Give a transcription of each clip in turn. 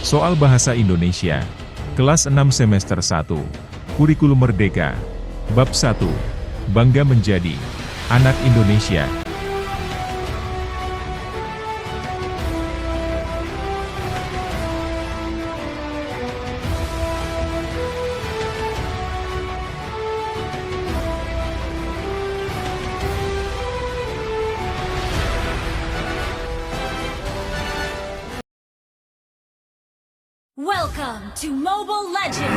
Soal Bahasa Indonesia. Kelas 6 semester 1. Kurikulum Merdeka. Bab 1. Bangga menjadi anak Indonesia. Welcome to Mobile Legends!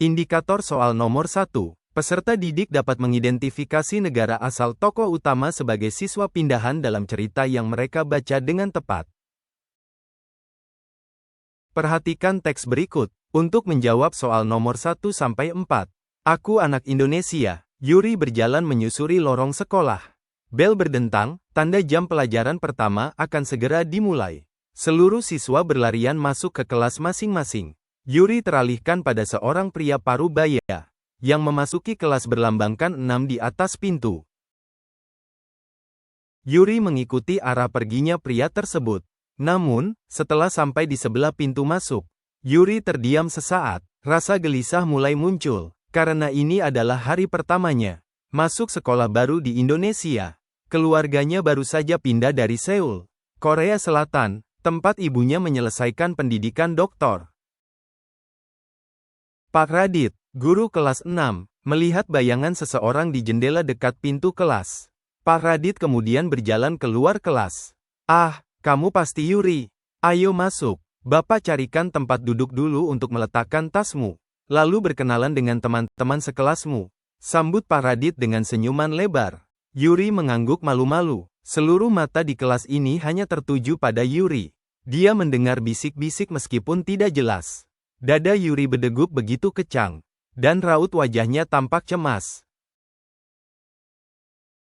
Indikator soal nomor 1. Peserta didik dapat mengidentifikasi negara asal tokoh utama sebagai siswa pindahan dalam cerita yang mereka baca dengan tepat. Perhatikan teks berikut. Untuk menjawab soal nomor 1-4. Aku anak Indonesia. Yuri berjalan menyusuri lorong sekolah. Bel berdentang, tanda jam pelajaran pertama akan segera dimulai. Seluruh siswa berlarian masuk ke kelas masing-masing. Yuri teralihkan pada seorang pria parubaya yang memasuki kelas berlambangkan 6 di atas pintu. Yuri mengikuti arah perginya pria tersebut. Namun, setelah sampai di sebelah pintu masuk, Yuri terdiam sesaat. Rasa gelisah mulai muncul, karena ini adalah hari pertamanya masuk sekolah baru di Indonesia. Keluarganya baru saja pindah dari Seoul, Korea Selatan, tempat ibunya menyelesaikan pendidikan doktor. Pak Radit, guru kelas 6, melihat bayangan seseorang di jendela dekat pintu kelas. Pak Radit kemudian berjalan keluar kelas. "Ah, kamu pasti Yuri. Ayo masuk. Bapak carikan tempat duduk dulu untuk meletakkan tasmu. Lalu berkenalan dengan teman-teman sekelasmu." Sambut Pak Radit dengan senyuman lebar. Yuri mengangguk malu-malu. Seluruh mata di kelas ini hanya tertuju pada Yuri. Dia mendengar bisik-bisik meskipun tidak jelas. Dada Yuri berdegup begitu kencang, dan raut wajahnya tampak cemas.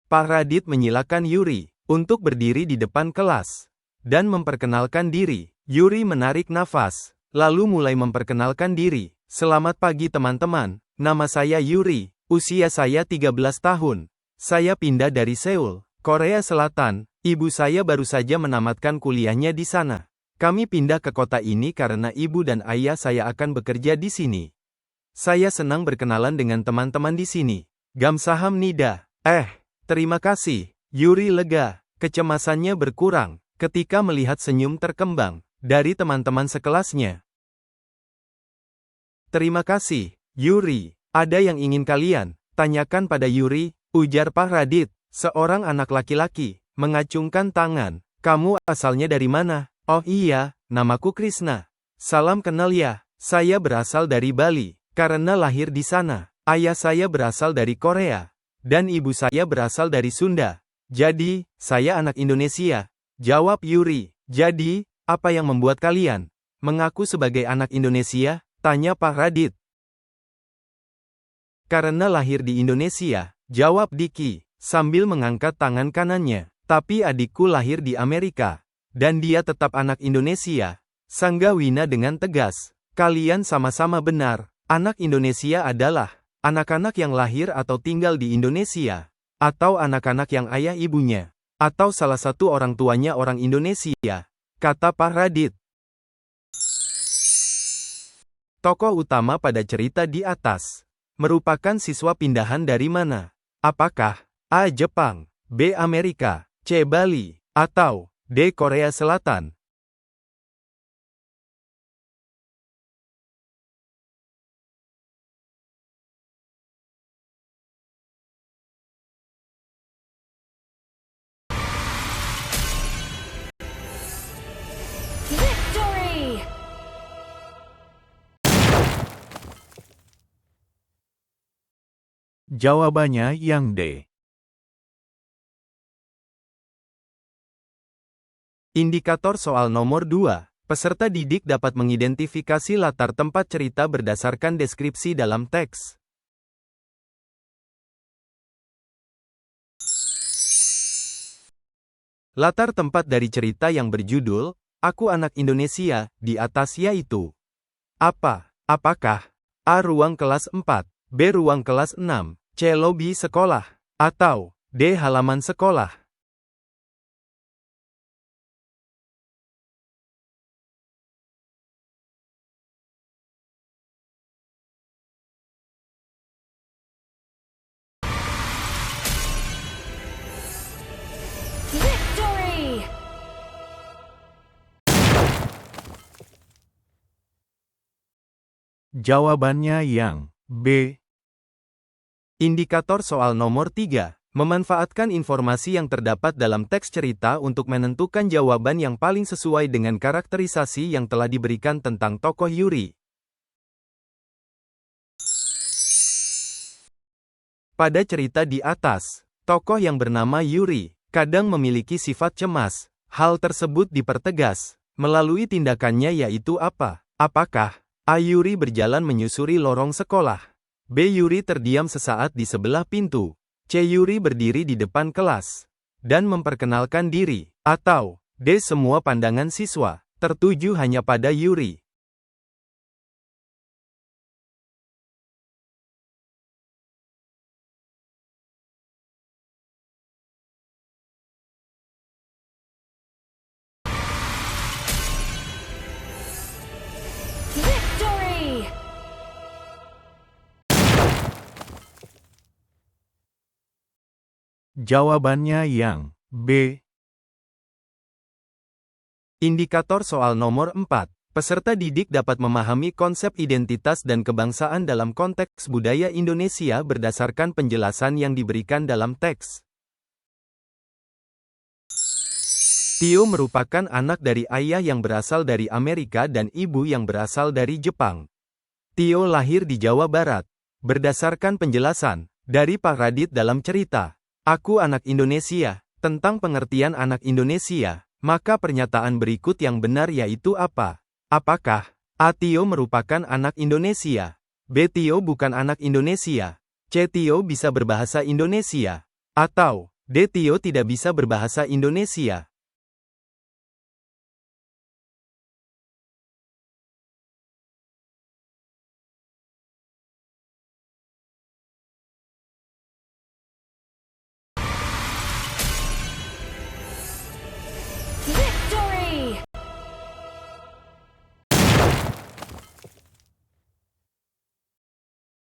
Pak Radit menyilakan Yuri untuk berdiri di depan kelas dan memperkenalkan diri. Yuri menarik nafas, lalu mulai memperkenalkan diri. "Selamat pagi teman-teman, nama saya Yuri, usia saya 13 tahun. Saya pindah dari Seoul, Korea Selatan. Ibu saya baru saja menamatkan kuliahnya di sana. Kami pindah ke kota ini karena ibu dan ayah saya akan bekerja di sini. Saya senang berkenalan dengan teman-teman di sini. Gamsahamnida." Terima kasih." Yuri lega, kecemasannya berkurang ketika melihat senyum terkembang dari teman-teman sekelasnya. "Terima kasih, Yuri. Ada yang ingin kalian tanyakan pada Yuri?" ujar Pak Radit, seorang anak laki-laki, mengacungkan tangan. "Kamu asalnya dari mana?" "Oh iya, namaku Krishna. Salam kenal ya. Saya berasal dari Bali, karena lahir di sana. Ayah saya berasal dari Korea, dan ibu saya berasal dari Sunda. Jadi, saya anak Indonesia," jawab Yuri. "Jadi, apa yang membuat kalian mengaku sebagai anak Indonesia?" tanya Pak Radit. "Karena lahir di Indonesia," jawab Diki, sambil mengangkat tangan kanannya. "Tapi adikku lahir di Amerika, dan dia tetap anak Indonesia," sangga Wina dengan tegas. "Kalian sama-sama benar. Anak Indonesia adalah anak-anak yang lahir atau tinggal di Indonesia, atau anak-anak yang ayah ibunya, atau salah satu orang tuanya orang Indonesia," kata Pak Radit. Tokoh utama pada cerita di atas merupakan siswa pindahan dari mana? Apakah A. Jepang, B. Amerika, C. Bali, atau D. Korea Selatan? Victory! Jawabannya yang D. Indikator soal nomor 2. Peserta didik dapat mengidentifikasi latar tempat cerita berdasarkan deskripsi dalam teks. Latar tempat dari cerita yang berjudul Aku Anak Indonesia, di atas yaitu apa? Apakah A. Ruang kelas 4, B. Ruang kelas 6, C. Lobi sekolah, atau D. Halaman sekolah. Victory! Jawabannya yang B. Indikator soal nomor 3. Memanfaatkan informasi yang terdapat dalam teks cerita untuk menentukan jawaban yang paling sesuai dengan karakterisasi yang telah diberikan tentang tokoh Yuri. Pada cerita di atas, tokoh yang bernama Yuri kadang memiliki sifat cemas. Hal tersebut dipertegas melalui tindakannya, yaitu apa? Apakah A. Yuri berjalan menyusuri lorong sekolah, B. Yuri terdiam sesaat di sebelah pintu, C. Yuri berdiri di depan kelas dan memperkenalkan diri, atau D. Semua pandangan siswa tertuju hanya pada Yuri. Victory! Jawabannya yang B. Indikator soal nomor 4. Peserta didik dapat memahami konsep identitas dan kebangsaan dalam konteks budaya Indonesia berdasarkan penjelasan yang diberikan dalam teks. Tio merupakan anak dari ayah yang berasal dari Amerika dan ibu yang berasal dari Jepang. Tio lahir di Jawa Barat. Berdasarkan penjelasan dari Pak Radit dalam cerita Aku Anak Indonesia, tentang pengertian anak Indonesia, maka pernyataan berikut yang benar yaitu apa? Apakah A. Tio merupakan anak Indonesia, B. Tio bukan anak Indonesia, C. Tio bisa berbahasa Indonesia, atau D. Tio tidak bisa berbahasa Indonesia? Victory!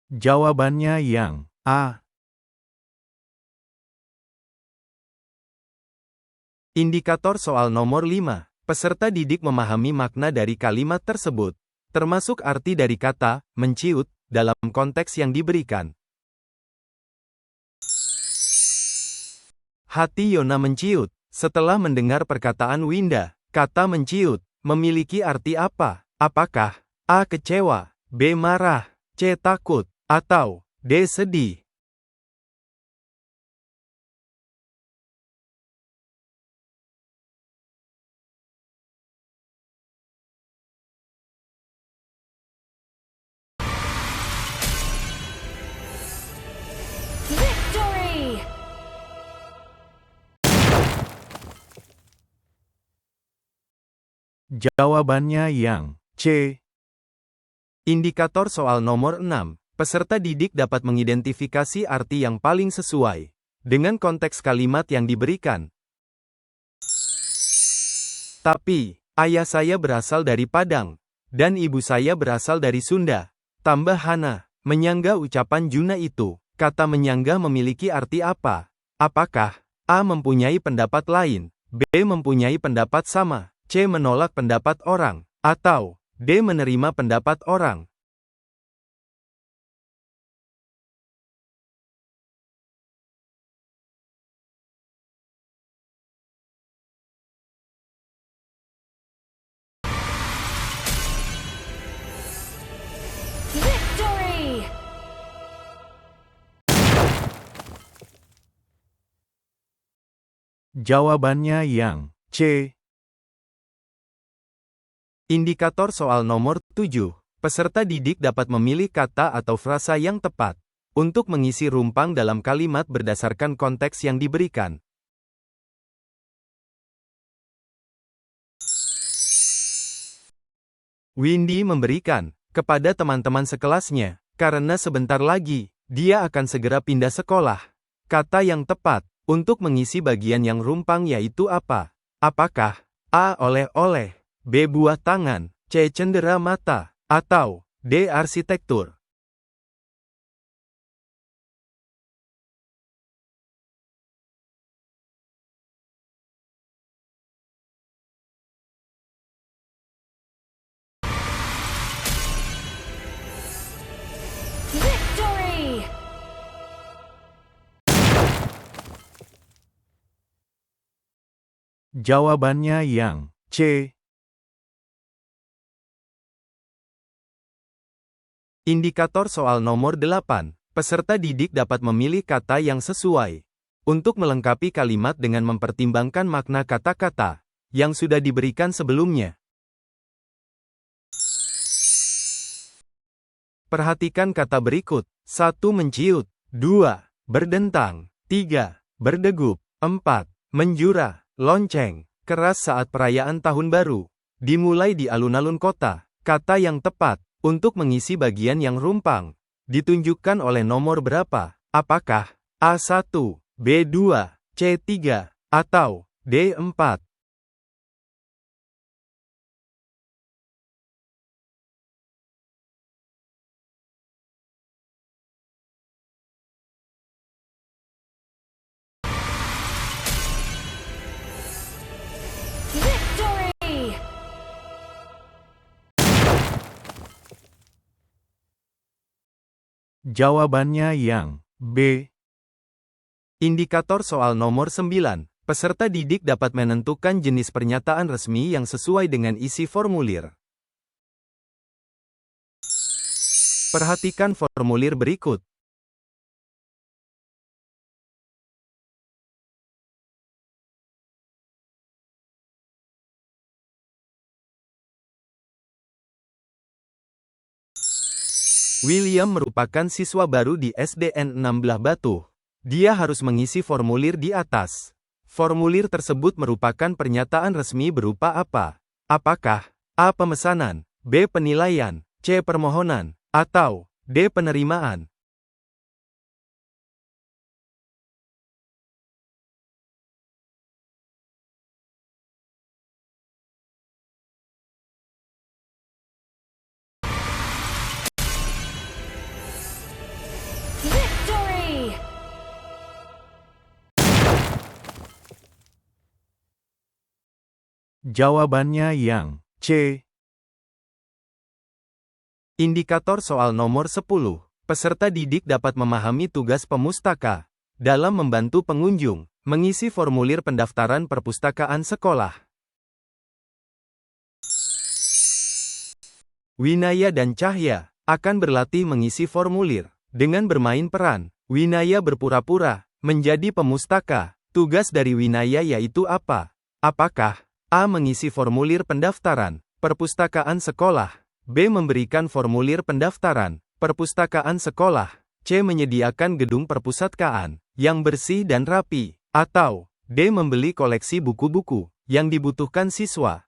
Jawabannya yang A. Indikator soal nomor 5. Peserta didik memahami makna dari kalimat tersebut, termasuk arti dari kata menciut dalam konteks yang diberikan. Hati Yona menciut setelah mendengar perkataan Winda. Kata menciut memiliki arti apa? Apakah A. Kecewa, B. Marah, C. Takut, atau D. Sedih? Victory! Jawabannya yang C. Indikator soal nomor 6. Peserta didik dapat mengidentifikasi arti yang paling sesuai dengan konteks kalimat yang diberikan. Tapi, ayah saya berasal dari Padang, dan ibu saya berasal dari Sunda. Tambah Hana, menyangga ucapan Juna itu. Kata menyangga memiliki arti apa? Apakah A. mempunyai pendapat lain, B. mempunyai pendapat sama, C. menolak pendapat orang, atau D. menerima pendapat orang? Victory! Jawabannya yang C. Indikator soal nomor 7. Peserta didik dapat memilih kata atau frasa yang tepat untuk mengisi rumpang dalam kalimat berdasarkan konteks yang diberikan. Windy memberikan kepada teman-teman sekelasnya, karena sebentar lagi, dia akan segera pindah sekolah. Kata yang tepat untuk mengisi bagian yang rumpang yaitu apa? Apakah A. Oleh-oleh, B. Buah tangan, C. Cendera mata, atau D. Arsitektur? Victory! Jawabannya yang C. Indikator soal nomor 8. Peserta didik dapat memilih kata yang sesuai. Untuk melengkapi kalimat dengan mempertimbangkan makna kata-kata yang sudah diberikan sebelumnya. Perhatikan kata berikut. 1. Menciut. 2. Berdentang. 3. Berdegup. 4. Menjura. Lonceng. Keras saat perayaan tahun baru. Dimulai di alun-alun kota. Kata yang tepat untuk mengisi bagian yang rumpang ditunjukkan oleh nomor berapa? Apakah A1, B2, C3, atau D4? Victory! Jawabannya yang B. Indikator soal nomor 9. Peserta didik dapat menentukan jenis pernyataan resmi yang sesuai dengan isi formulir. Perhatikan formulir berikut. William merupakan siswa baru di SDN 16 Batu. Dia harus mengisi formulir di atas. Formulir tersebut merupakan pernyataan resmi berupa apa? Apakah A. Pemesanan, B. Penilaian, C. Permohonan, atau D. Penerimaan? Victory! Jawabannya yang C. Indikator soal nomor 10. Peserta didik dapat memahami tugas pemustaka dalam membantu pengunjung mengisi formulir pendaftaran perpustakaan sekolah. Winaya dan Cahya akan berlatih mengisi formulir dengan bermain peran. Winaya berpura-pura menjadi pemustaka. Tugas dari Winaya yaitu apa? Apakah A. Mengisi formulir pendaftaran perpustakaan sekolah, B. Memberikan formulir pendaftaran perpustakaan sekolah, C. Menyediakan gedung perpustakaan yang bersih dan rapi, atau D. Membeli koleksi buku-buku yang dibutuhkan siswa?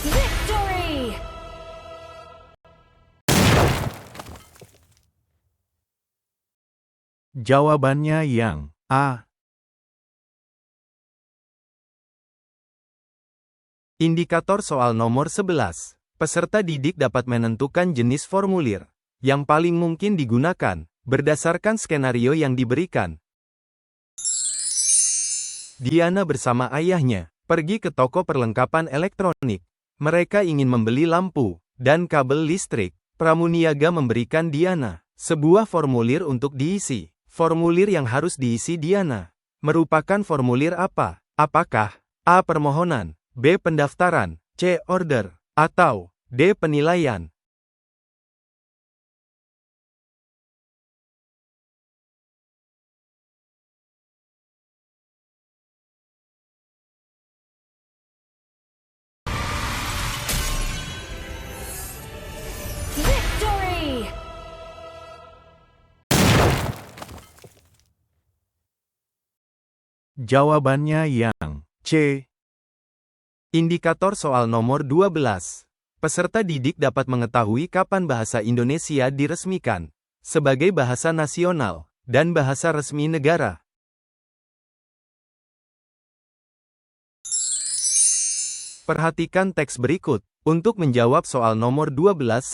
Victory! Jawabannya yang A. Indikator soal nomor 11. Peserta didik dapat menentukan jenis formulir yang paling mungkin digunakan berdasarkan skenario yang diberikan. Diana bersama ayahnya pergi ke toko perlengkapan elektronik. Mereka ingin membeli lampu dan kabel listrik. Pramuniaga memberikan Diana sebuah formulir untuk diisi. Formulir yang harus diisi Diana merupakan formulir apa? Apakah A. Permohonan, B. Pendaftaran, C. Order, atau D. Penilaian? Jawabannya yang C. Indikator soal nomor 12. Peserta didik dapat mengetahui kapan bahasa Indonesia diresmikan sebagai bahasa nasional dan bahasa resmi negara. Perhatikan teks berikut untuk menjawab soal nomor 12-15.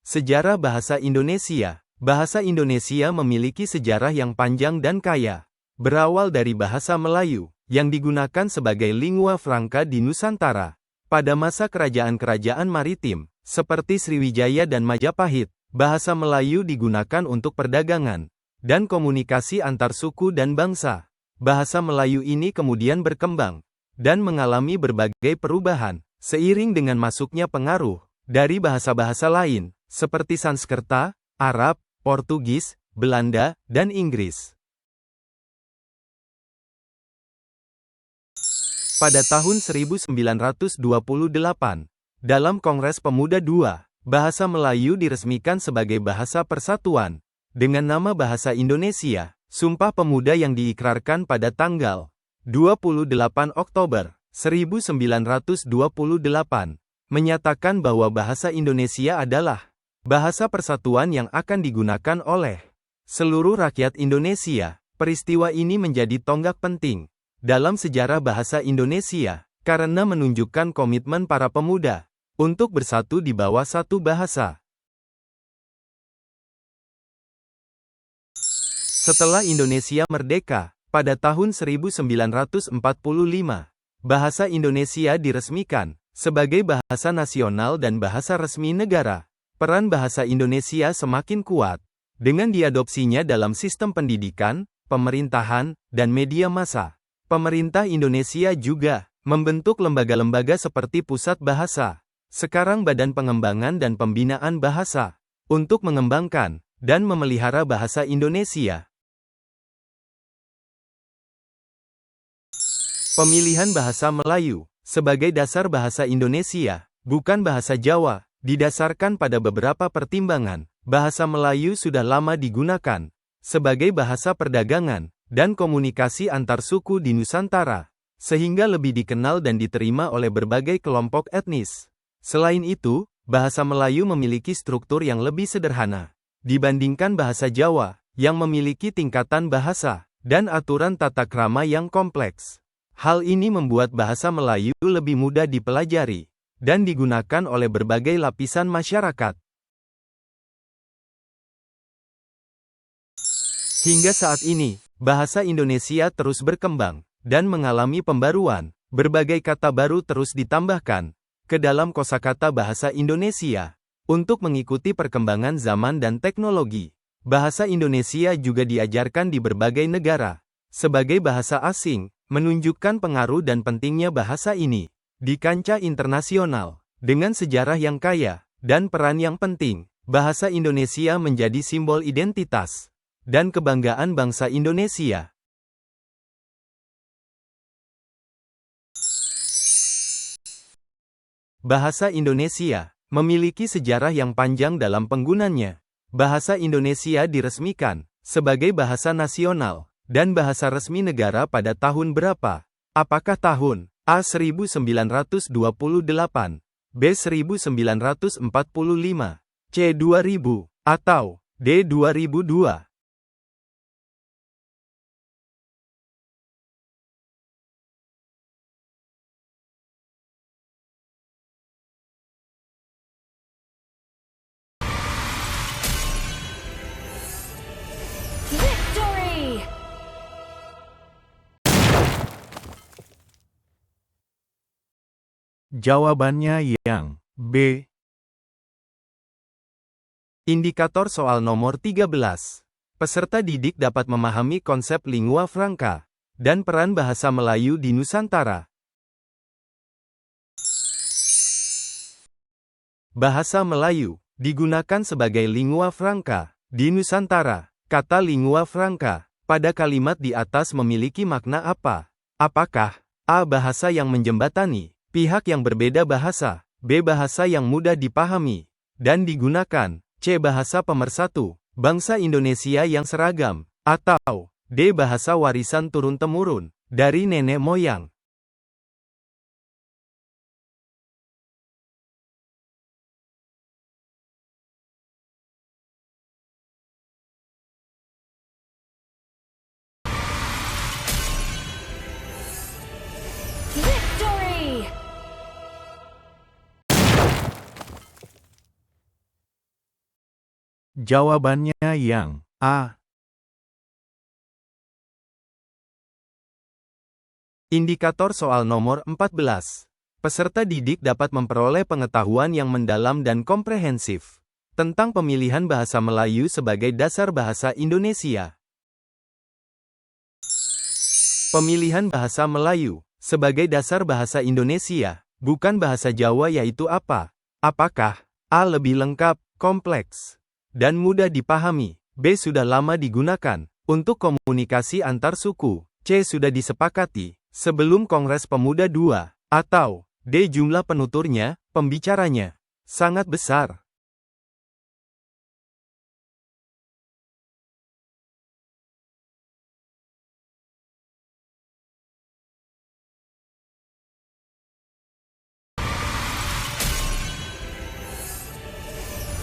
Sejarah bahasa Indonesia. Bahasa Indonesia memiliki sejarah yang panjang dan kaya. Berawal dari bahasa Melayu, yang digunakan sebagai lingua franca di Nusantara. Pada masa kerajaan-kerajaan maritim, seperti Sriwijaya dan Majapahit, bahasa Melayu digunakan untuk perdagangan dan komunikasi antar suku dan bangsa. Bahasa Melayu ini kemudian berkembang dan mengalami berbagai perubahan, seiring dengan masuknya pengaruh dari bahasa-bahasa lain, seperti Sanskerta, Arab, Portugis, Belanda, dan Inggris. Pada tahun 1928, dalam Kongres Pemuda II, bahasa Melayu diresmikan sebagai bahasa persatuan, dengan nama Bahasa Indonesia. Sumpah Pemuda yang diikrarkan pada tanggal 28 Oktober 1928, menyatakan bahwa bahasa Indonesia adalah bahasa persatuan yang akan digunakan oleh seluruh rakyat Indonesia. Peristiwa ini menjadi tonggak penting dalam sejarah bahasa Indonesia, karena menunjukkan komitmen para pemuda untuk bersatu di bawah satu bahasa. Setelah Indonesia merdeka, pada tahun 1945, bahasa Indonesia diresmikan sebagai bahasa nasional dan bahasa resmi negara. Peran bahasa Indonesia semakin kuat dengan diadopsinya dalam sistem pendidikan, pemerintahan, dan media massa. Pemerintah Indonesia juga membentuk lembaga-lembaga seperti Pusat Bahasa, sekarang Badan Pengembangan dan Pembinaan Bahasa, untuk mengembangkan dan memelihara bahasa Indonesia. Pemilihan bahasa Melayu sebagai dasar bahasa Indonesia, bukan bahasa Jawa, didasarkan pada beberapa pertimbangan. Bahasa Melayu sudah lama digunakan sebagai bahasa perdagangan dan komunikasi antar suku di Nusantara, sehingga lebih dikenal dan diterima oleh berbagai kelompok etnis. Selain itu, bahasa Melayu memiliki struktur yang lebih sederhana dibandingkan bahasa Jawa, yang memiliki tingkatan bahasa dan aturan tata krama yang kompleks. Hal ini membuat bahasa Melayu lebih mudah dipelajari dan digunakan oleh berbagai lapisan masyarakat. Hingga saat ini, bahasa Indonesia terus berkembang dan mengalami pembaruan. Berbagai kata baru terus ditambahkan ke dalam kosakata bahasa Indonesia untuk mengikuti perkembangan zaman dan teknologi. Bahasa Indonesia juga diajarkan di berbagai negara sebagai bahasa asing, menunjukkan pengaruh dan pentingnya bahasa ini di kancah internasional. Dengan sejarah yang kaya dan peran yang penting, bahasa Indonesia menjadi simbol identitas dan kebanggaan bangsa Indonesia. Bahasa Indonesia memiliki sejarah yang panjang dalam penggunaannya. Bahasa Indonesia diresmikan sebagai bahasa nasional dan bahasa resmi negara pada tahun berapa? Apakah tahun A. 1928, B. 1945, C. 2000, atau D. 2002? Victory! Jawabannya yang B. Indikator soal nomor 13. Peserta didik dapat memahami konsep lingua franca dan peran bahasa Melayu di Nusantara. Bahasa Melayu digunakan sebagai lingua franca di Nusantara. Kata lingua franca pada kalimat di atas memiliki makna apa? Apakah A. Bahasa yang menjembatani pihak yang berbeda bahasa, B. Bahasa yang mudah dipahami dan digunakan, C. Bahasa pemersatu bangsa Indonesia yang seragam, atau D. Bahasa warisan turun-temurun, dari nenek moyang. Victory! Jawabannya yang A. Indikator soal nomor 14. Peserta didik dapat memperoleh pengetahuan yang mendalam dan komprehensif tentang pemilihan bahasa Melayu sebagai dasar bahasa Indonesia. Pemilihan bahasa Melayu sebagai dasar bahasa Indonesia, bukan bahasa Jawa, yaitu apa? Apakah A. Lebih lengkap, kompleks, dan mudah dipahami, B. Sudah lama digunakan untuk komunikasi antar suku, C. Sudah disepakati sebelum Kongres Pemuda II, atau D. Jumlah penuturnya, pembicaranya, sangat besar.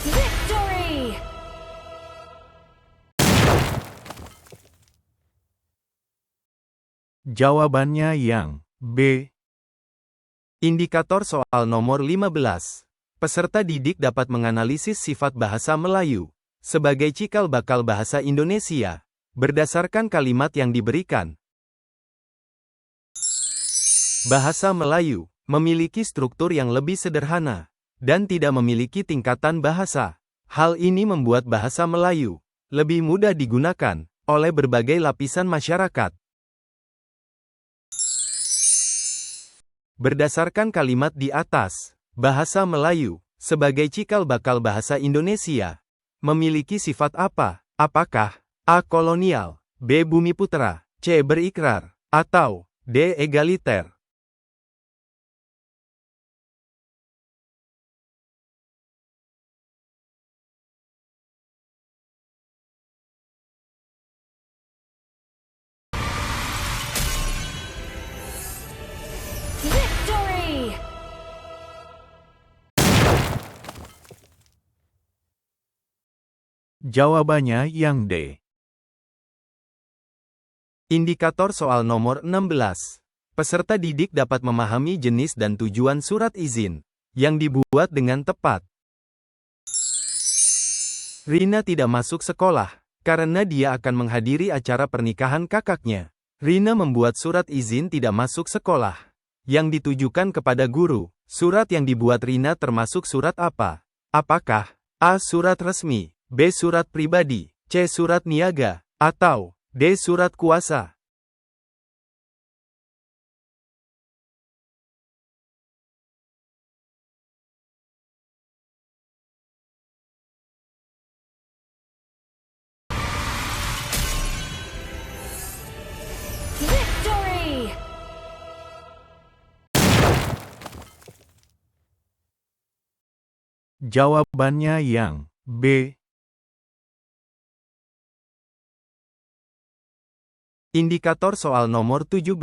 Victory! Jawabannya yang B. Indikator soal nomor 15. Peserta didik dapat menganalisis sifat bahasa Melayu sebagai cikal bakal bahasa Indonesia berdasarkan kalimat yang diberikan. Bahasa Melayu memiliki struktur yang lebih sederhana dan tidak memiliki tingkatan bahasa. Hal ini membuat bahasa Melayu lebih mudah digunakan oleh berbagai lapisan masyarakat. Berdasarkan kalimat di atas, bahasa Melayu sebagai cikal bakal bahasa Indonesia memiliki sifat apa? Apakah A. Kolonial, B. Bumiputera, C. Berikrar, atau D. Egaliter? Victory! Jawabannya yang D. Indikator soal nomor 16. Peserta didik dapat memahami jenis dan tujuan surat izin yang dibuat dengan tepat. Rina tidak masuk sekolah karena dia akan menghadiri acara pernikahan kakaknya. Rina membuat surat izin tidak masuk sekolah yang ditujukan kepada guru. Surat yang dibuat Rina termasuk surat apa? Apakah A. Surat resmi, B. Surat pribadi, C. Surat niaga, atau D. Surat kuasa? Victory! Jawabannya yang B. Indikator soal nomor 17.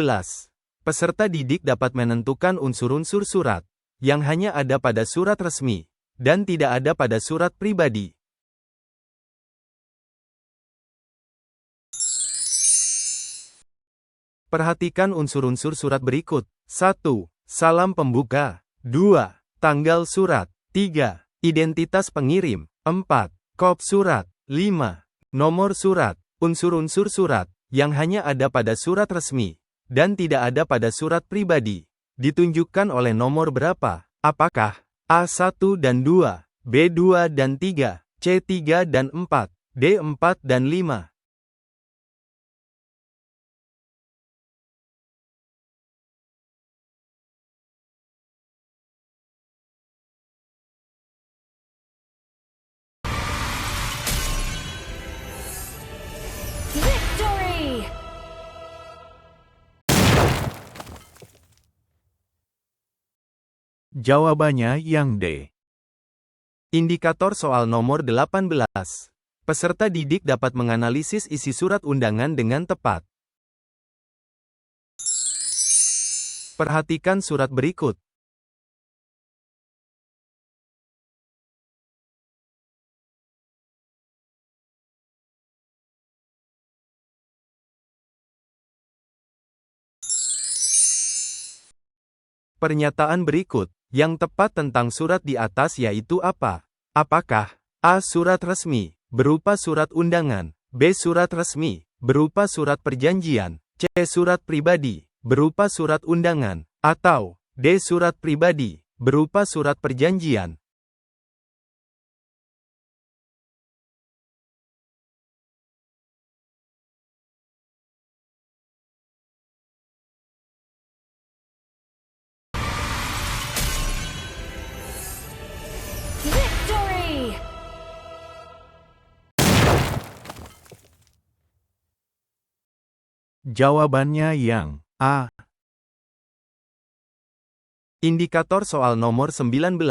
Peserta didik dapat menentukan unsur-unsur surat yang hanya ada pada surat resmi dan tidak ada pada surat pribadi. Perhatikan unsur-unsur surat berikut. 1. Salam pembuka. 2. Tanggal surat. 3. Identitas pengirim. 4. Kop surat. 5. Nomor surat. Unsur-unsur surat yang hanya ada pada surat resmi dan tidak ada pada surat pribadi ditunjukkan oleh nomor berapa? Apakah A1 dan 2, B2 dan 3, C3 dan 4, D4 dan 5? Victory! Jawabannya yang D. Indikator soal nomor 18. Peserta didik dapat menganalisis isi surat undangan dengan tepat. Perhatikan surat berikut. Pernyataan berikut, yang tepat tentang surat di atas yaitu apa? Apakah A. Surat resmi, berupa surat undangan, B. Surat resmi, berupa surat perjanjian, C. Surat pribadi, berupa surat undangan, atau D. Surat pribadi, berupa surat perjanjian? Victory! Jawabannya yang A. Indikator soal nomor 19.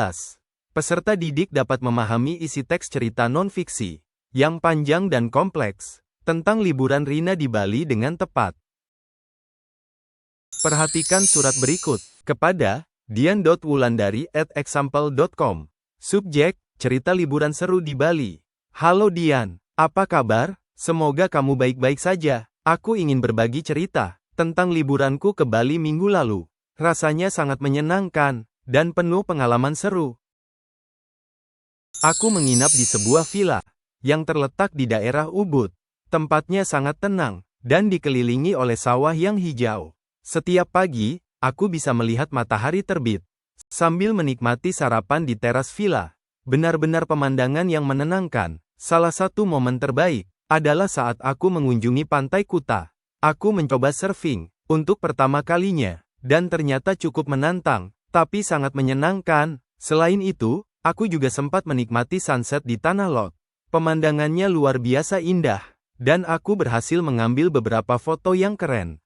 Peserta didik dapat memahami isi teks cerita non-fiksi, yang panjang dan kompleks, tentang liburan Rina di Bali dengan tepat. Perhatikan surat berikut, kepada dian.wulandari@example.com. Subjek, cerita liburan seru di Bali. Halo Dian, apa kabar? Semoga kamu baik-baik saja. Aku ingin berbagi cerita tentang liburanku ke Bali minggu lalu. Rasanya sangat menyenangkan, dan penuh pengalaman seru. Aku menginap di sebuah villa, yang terletak di daerah Ubud. Tempatnya sangat tenang, dan dikelilingi oleh sawah yang hijau. Setiap pagi, aku bisa melihat matahari terbit, sambil menikmati sarapan di teras villa. Benar-benar pemandangan yang menenangkan. Salah satu momen terbaik, adalah saat aku mengunjungi Pantai Kuta. Aku mencoba surfing, untuk pertama kalinya. Dan ternyata cukup menantang, tapi sangat menyenangkan. Selain itu, aku juga sempat menikmati sunset di Tanah Lot. Pemandangannya luar biasa indah, dan aku berhasil mengambil beberapa foto yang keren.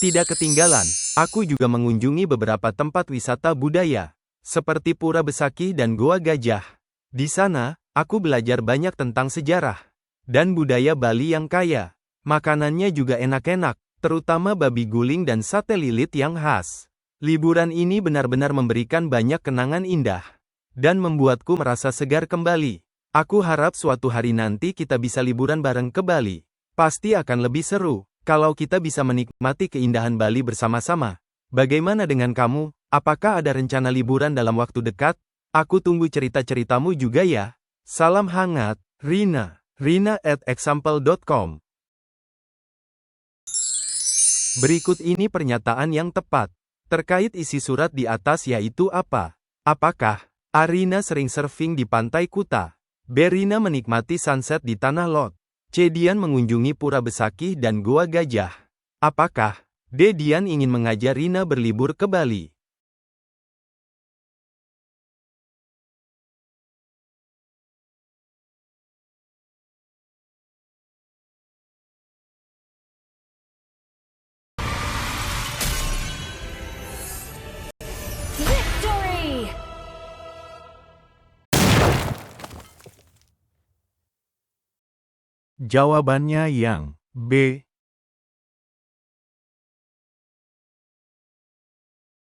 Tidak ketinggalan, aku juga mengunjungi beberapa tempat wisata budaya, seperti Pura Besakih dan Goa Gajah. Di sana, aku belajar banyak tentang sejarah dan budaya Bali yang kaya. Makanannya juga enak-enak, terutama babi guling dan sate lilit yang khas. Liburan ini benar-benar memberikan banyak kenangan indah, dan membuatku merasa segar kembali. Aku harap suatu hari nanti kita bisa liburan bareng ke Bali. Pasti akan lebih seru, kalau kita bisa menikmati keindahan Bali bersama-sama. Bagaimana dengan kamu? Apakah ada rencana liburan dalam waktu dekat? Aku tunggu cerita-ceritamu juga ya. Salam hangat, Rina. Rina@example.com. Berikut ini pernyataan yang tepat terkait isi surat di atas yaitu apa? Apakah A. Rina sering surfing di Pantai Kuta, B. Rina menikmati sunset di Tanah Lot, C. Dian mengunjungi Pura Besakih dan Goa Gajah? Apakah D. Dian ingin mengajak Rina berlibur ke Bali? Victory! Jawabannya yang B.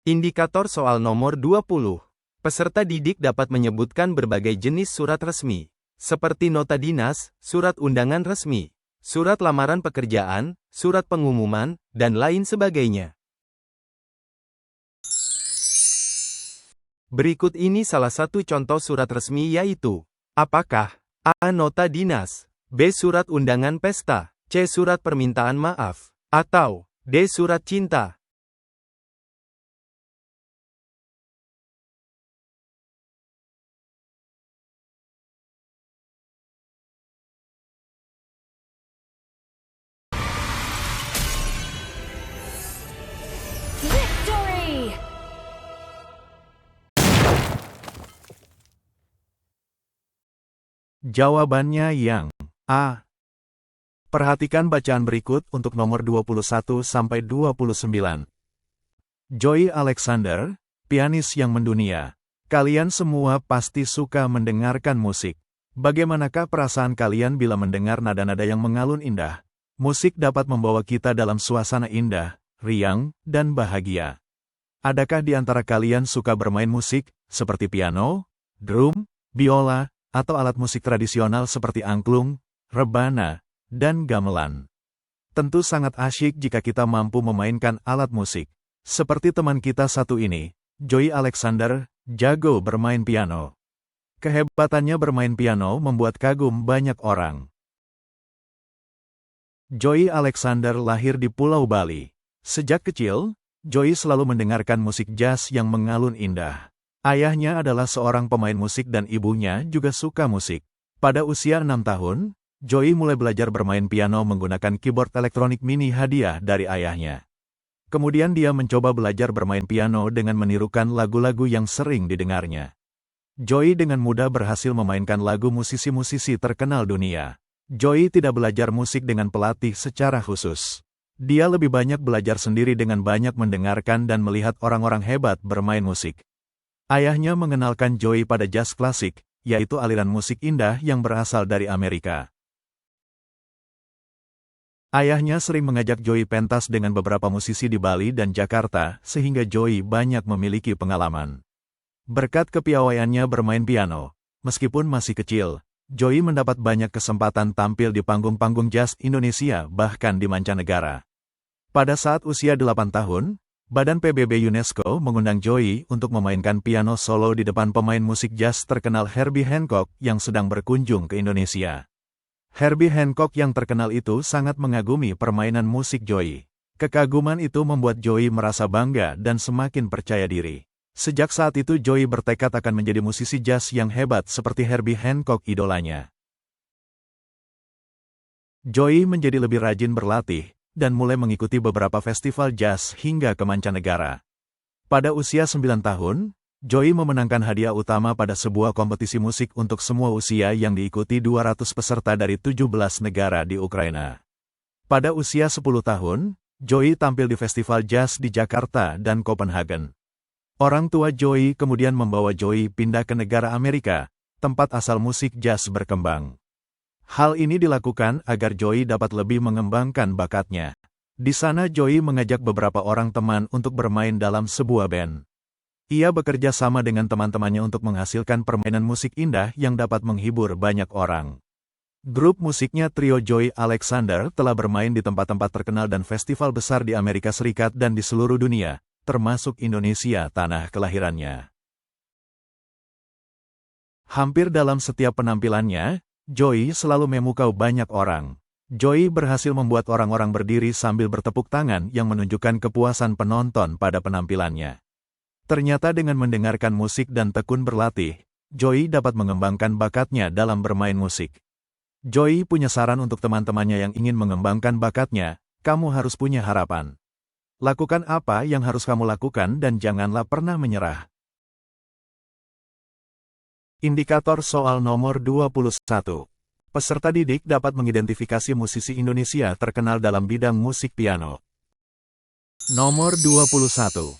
Indikator soal nomor 20. Peserta didik dapat menyebutkan berbagai jenis surat resmi, seperti nota dinas, surat undangan resmi, surat lamaran pekerjaan, surat pengumuman, dan lain sebagainya. Berikut ini salah satu contoh surat resmi yaitu, apakah A. Nota dinas, B. Surat undangan pesta, C. Surat permintaan maaf, atau D. Surat cinta? Victory! Jawabannya yang A. Perhatikan bacaan berikut untuk nomor 21-29. Joy Alexander, pianis yang mendunia. Kalian semua pasti suka mendengarkan musik. Bagaimanakah perasaan kalian bila mendengar nada-nada yang mengalun indah? Musik dapat membawa kita dalam suasana indah, riang, dan bahagia. Adakah di antara kalian suka bermain musik, seperti piano, drum, biola, atau alat musik tradisional seperti angklung, rebana, dan gamelan? Tentu sangat asyik jika kita mampu memainkan alat musik. Seperti teman kita satu ini, Joey Alexander, jago bermain piano. Kehebatannya bermain piano membuat kagum banyak orang. Joey Alexander lahir di Pulau Bali. Sejak kecil, Joey selalu mendengarkan musik jazz yang mengalun indah. Ayahnya adalah seorang pemain musik dan ibunya juga suka musik. Pada usia 6 tahun, Joey mulai belajar bermain piano menggunakan keyboard elektronik mini hadiah dari ayahnya. Kemudian dia mencoba belajar bermain piano dengan menirukan lagu-lagu yang sering didengarnya. Joey dengan mudah berhasil memainkan lagu musisi-musisi terkenal dunia. Joey tidak belajar musik dengan pelatih secara khusus. Dia lebih banyak belajar sendiri dengan banyak mendengarkan dan melihat orang-orang hebat bermain musik. Ayahnya mengenalkan Joey pada jazz klasik, yaitu aliran musik indah yang berasal dari Amerika. Ayahnya sering mengajak Joey pentas dengan beberapa musisi di Bali dan Jakarta, sehingga Joey banyak memiliki pengalaman. Berkat kepiawaiannya bermain piano, meskipun masih kecil, Joey mendapat banyak kesempatan tampil di panggung-panggung jazz Indonesia bahkan di mancanegara. Pada saat usia 8 tahun, Badan PBB UNESCO mengundang Joey untuk memainkan piano solo di depan pemain musik jazz terkenal Herbie Hancock yang sedang berkunjung ke Indonesia. Herbie Hancock yang terkenal itu sangat mengagumi permainan musik Joey. Kekaguman itu membuat Joey merasa bangga dan semakin percaya diri. Sejak saat itu Joey bertekad akan menjadi musisi jazz yang hebat seperti Herbie Hancock idolanya. Joey menjadi lebih rajin berlatih, dan mulai mengikuti beberapa festival jazz hingga ke mancanegara. Pada usia 9 tahun, Joey memenangkan hadiah utama pada sebuah kompetisi musik untuk semua usia yang diikuti 200 peserta dari 17 negara di Ukraina. Pada usia 10 tahun, Joey tampil di festival jazz di Jakarta dan Copenhagen. Orang tua Joey kemudian membawa Joey pindah ke negara Amerika, tempat asal musik jazz berkembang. Hal ini dilakukan agar Joey dapat lebih mengembangkan bakatnya. Di sana Joey mengajak beberapa orang teman untuk bermain dalam sebuah band. Ia bekerja sama dengan teman-temannya untuk menghasilkan permainan musik indah yang dapat menghibur banyak orang. Grup musiknya trio Joey Alexander telah bermain di tempat-tempat terkenal dan festival besar di Amerika Serikat dan di seluruh dunia, termasuk Indonesia, tanah kelahirannya. Hampir dalam setiap penampilannya, Joey selalu memukau banyak orang. Joey berhasil membuat orang-orang berdiri sambil bertepuk tangan yang menunjukkan kepuasan penonton pada penampilannya. Ternyata dengan mendengarkan musik dan tekun berlatih, Joey dapat mengembangkan bakatnya dalam bermain musik. Joey punya saran untuk teman-temannya yang ingin mengembangkan bakatnya, kamu harus punya harapan. Lakukan apa yang harus kamu lakukan dan janganlah pernah menyerah. Indikator soal nomor 21. Peserta didik dapat mengidentifikasi musisi Indonesia terkenal dalam bidang musik piano. Nomor 21.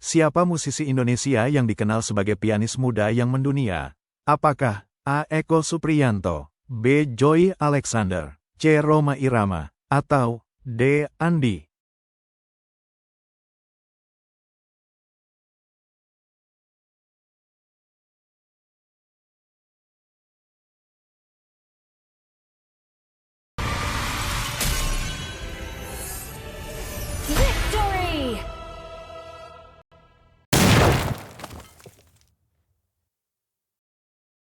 Siapa musisi Indonesia yang dikenal sebagai pianis muda yang mendunia? Apakah A. Eko Supriyanto, B. Joey Alexander, C. Rhoma Irama, atau D. Andi? Victory!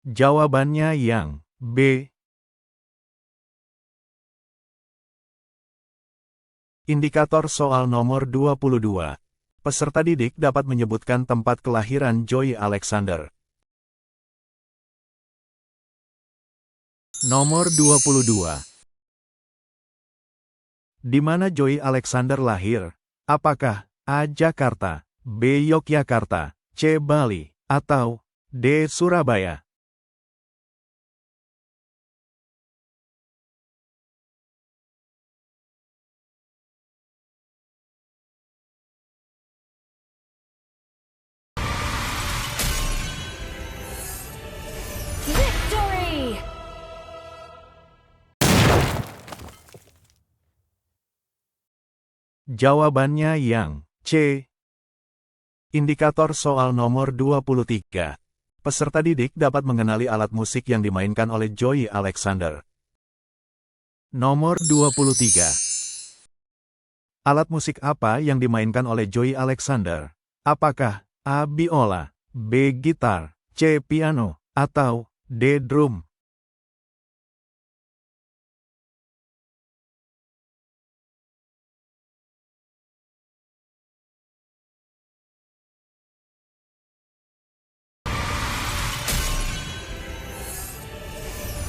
Jawabannya yang B. Indikator soal nomor 22. Peserta didik dapat menyebutkan tempat kelahiran Joey Alexander. Nomor 22. Di mana Joey Alexander lahir? Apakah A. Jakarta, B. Yogyakarta, C. Bali, atau D. Surabaya? Victory! Jawabannya yang C. Indikator soal nomor 23. Peserta didik dapat mengenali alat musik yang dimainkan oleh Joey Alexander. Nomor 23. Alat musik apa yang dimainkan oleh Joey Alexander? Apakah A. Biola, B. Gitar, C. Piano, atau D. Drum?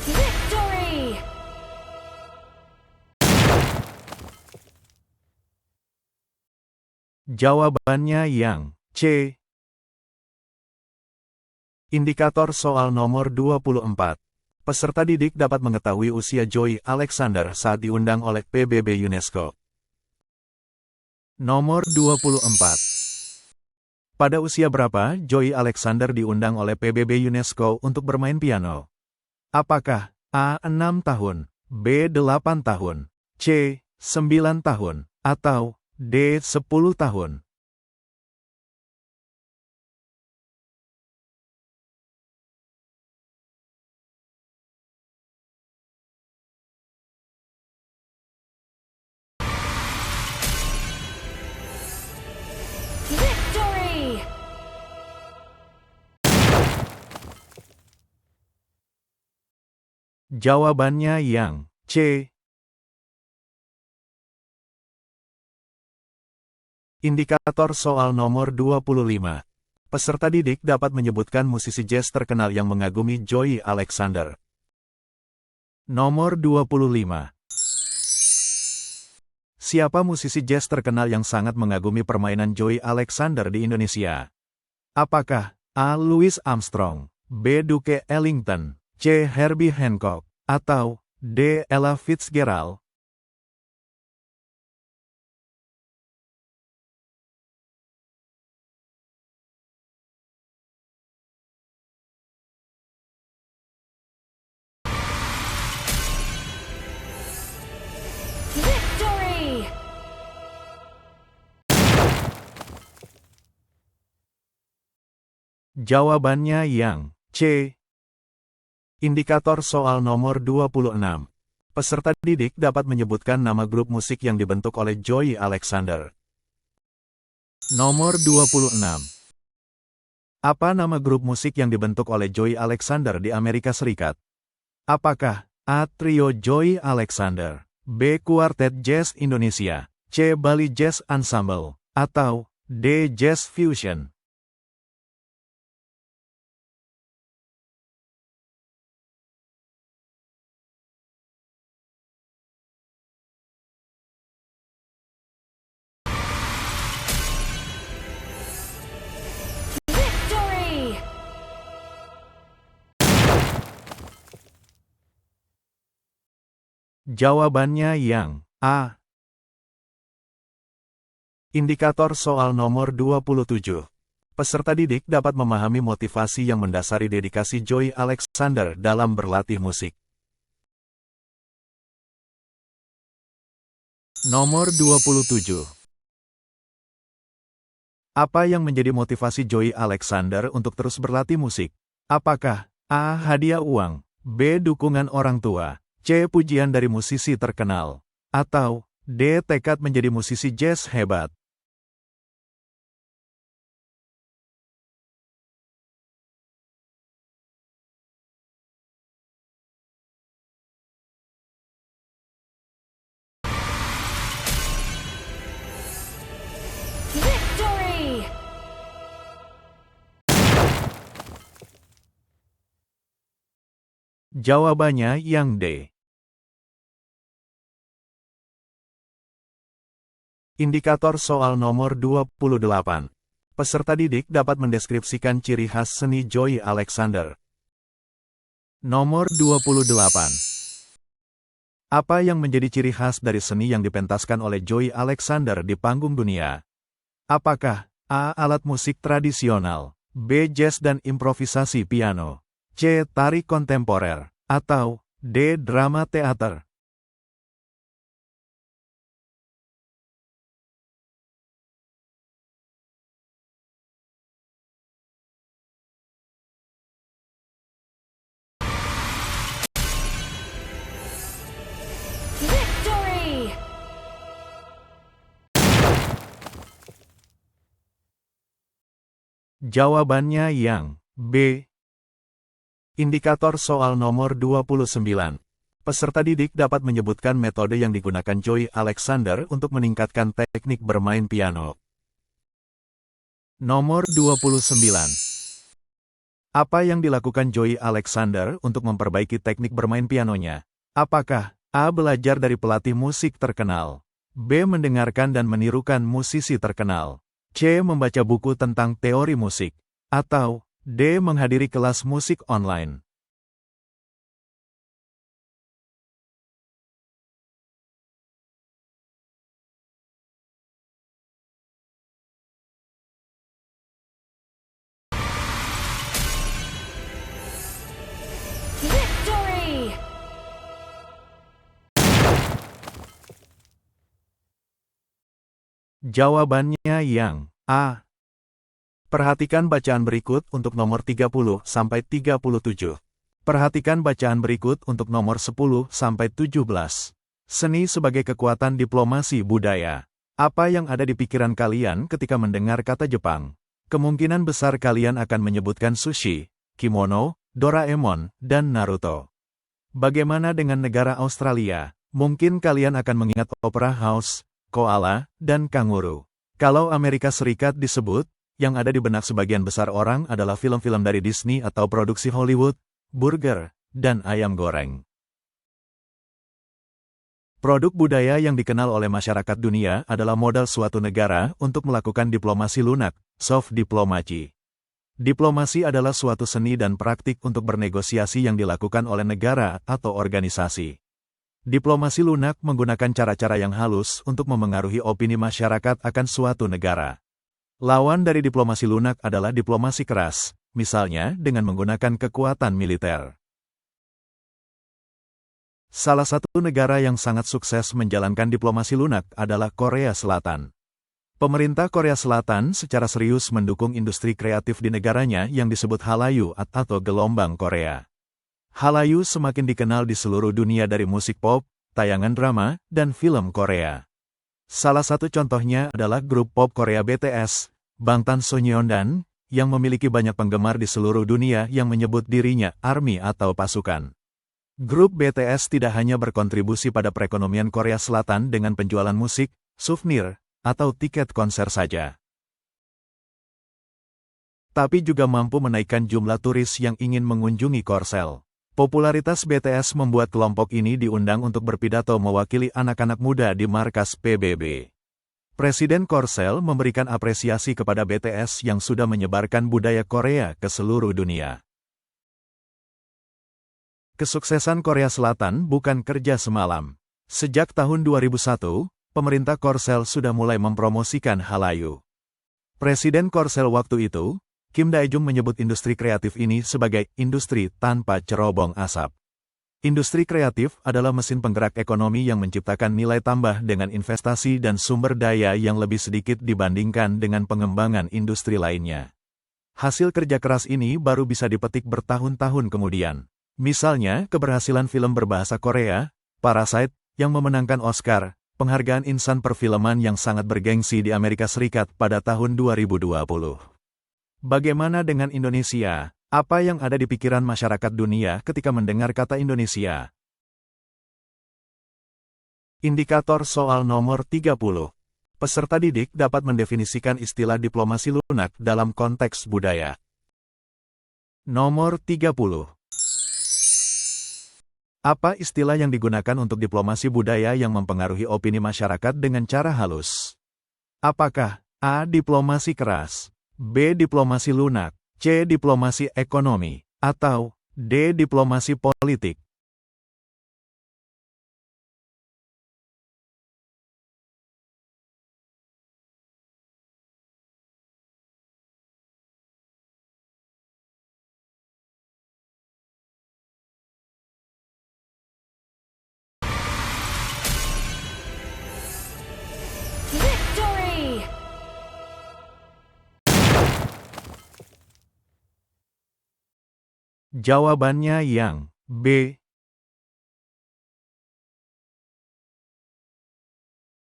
Victory! Jawabannya yang C. Indikator soal nomor 24. Peserta didik dapat mengetahui usia Joey Alexander saat diundang oleh PBB UNESCO. Nomor 24. Pada usia berapa Joey Alexander diundang oleh PBB UNESCO untuk bermain piano? Apakah A. 6 tahun, B. 8 tahun, C. 9 tahun, atau D. 10 tahun? Victory! Jawabannya yang C. Indikator soal nomor 25. Peserta didik dapat menyebutkan musisi jazz terkenal yang mengagumi Joey Alexander. Nomor 25. Siapa musisi jazz terkenal yang sangat mengagumi permainan Joey Alexander di Indonesia? Apakah A. Louis Armstrong, B. Duke Ellington, C. Herbie Hancock, atau D. Ella Fitzgerald? Victory! Jawabannya yang C. Indikator soal nomor 26. Peserta didik dapat menyebutkan nama grup musik yang dibentuk oleh Joey Alexander. Nomor 26. Apa nama grup musik yang dibentuk oleh Joey Alexander di Amerika Serikat? Apakah A. Trio Joey Alexander, B. Quartet Jazz Indonesia, C. Bali Jazz Ensemble, atau D. Jazz Fusion? Victory! Jawabannya yang A. Indikator soal nomor 27. Peserta didik dapat memahami motivasi yang mendasari dedikasi Joey Alexander dalam berlatih musik. Nomor 27. Apa yang menjadi motivasi Joey Alexander untuk terus berlatih musik? Apakah A. Hadiah uang, B. Dukungan orang tua, C. Pujian dari musisi terkenal, atau D. Tekad menjadi musisi jazz hebat? Victory! Jawabannya yang D. Indikator soal nomor 28. Peserta didik dapat mendeskripsikan ciri khas seni Joey Alexander. Nomor 28. Apa yang menjadi ciri khas dari seni yang dipentaskan oleh Joey Alexander di panggung dunia? Apakah A. Alat musik tradisional, B. Jazz dan improvisasi piano, C. Tari kontemporer, atau D. Drama teater? Jawabannya yang B. Indikator soal nomor 29. Peserta didik dapat menyebutkan metode yang digunakan Joey Alexander untuk meningkatkan teknik bermain piano. Nomor 29. Apa yang dilakukan Joey Alexander untuk memperbaiki teknik bermain pianonya? Apakah A. Belajar dari pelatih musik terkenal, B. Mendengarkan dan menirukan musisi terkenal, C. Membaca buku tentang teori musik, atau D. Menghadiri kelas musik online? Victory! Jawabannya yang A. Perhatikan bacaan berikut untuk nomor 30-37. Perhatikan bacaan berikut untuk nomor 10-17. Seni sebagai kekuatan diplomasi budaya. Apa yang ada di pikiran kalian ketika mendengar kata Jepang? Kemungkinan besar kalian akan menyebutkan sushi, kimono, Doraemon, dan Naruto. Bagaimana dengan negara Australia? Mungkin kalian akan mengingat Opera House, koala, dan kanguru. Kalau Amerika Serikat disebut, yang ada di benak sebagian besar orang adalah film-film dari Disney atau produksi Hollywood, burger, dan ayam goreng. Produk budaya yang dikenal oleh masyarakat dunia adalah modal suatu negara untuk melakukan diplomasi lunak, soft diplomacy. Diplomasi adalah suatu seni dan praktik untuk bernegosiasi yang dilakukan oleh negara atau organisasi. Diplomasi lunak menggunakan cara-cara yang halus untuk memengaruhi opini masyarakat akan suatu negara. Lawan dari diplomasi lunak adalah diplomasi keras, misalnya dengan menggunakan kekuatan militer. Salah satu negara yang sangat sukses menjalankan diplomasi lunak adalah Korea Selatan. Pemerintah Korea Selatan secara serius mendukung industri kreatif di negaranya yang disebut Hallyu atau gelombang Korea. Hallyu semakin dikenal di seluruh dunia dari musik pop, tayangan drama, dan film Korea. Salah satu contohnya adalah grup pop Korea BTS, Bangtan Sonyeondan, yang memiliki banyak penggemar di seluruh dunia yang menyebut dirinya ARMY atau pasukan. Grup BTS tidak hanya berkontribusi pada perekonomian Korea Selatan dengan penjualan musik, souvenir, atau tiket konser saja, tapi juga mampu menaikkan jumlah turis yang ingin mengunjungi Korsel. Popularitas BTS membuat kelompok ini diundang untuk berpidato mewakili anak-anak muda di markas PBB. Presiden Korsel memberikan apresiasi kepada BTS yang sudah menyebarkan budaya Korea ke seluruh dunia. Kesuksesan Korea Selatan bukan kerja semalam. Sejak tahun 2001, pemerintah Korsel sudah mulai mempromosikan Hallyu. Presiden Korsel waktu itu, Kim Dae-jung, menyebut industri kreatif ini sebagai industri tanpa cerobong asap. Industri kreatif adalah mesin penggerak ekonomi yang menciptakan nilai tambah dengan investasi dan sumber daya yang lebih sedikit dibandingkan dengan pengembangan industri lainnya. Hasil kerja keras ini baru bisa dipetik bertahun-tahun kemudian. Misalnya, keberhasilan film berbahasa Korea, Parasite, yang memenangkan Oscar, penghargaan insan perfilman yang sangat bergengsi di Amerika Serikat pada tahun 2020. Bagaimana dengan Indonesia? Apa yang ada di pikiran masyarakat dunia ketika mendengar kata Indonesia? Indikator soal nomor 30. Peserta didik dapat mendefinisikan istilah diplomasi lunak dalam konteks budaya. Nomor 30. Apa istilah yang digunakan untuk diplomasi budaya yang mempengaruhi opini masyarakat dengan cara halus? Apakah A. Diplomasi keras, B. Diplomasi lunak, C. Diplomasi ekonomi, atau D. Diplomasi politik? Victory! Jawabannya yang B.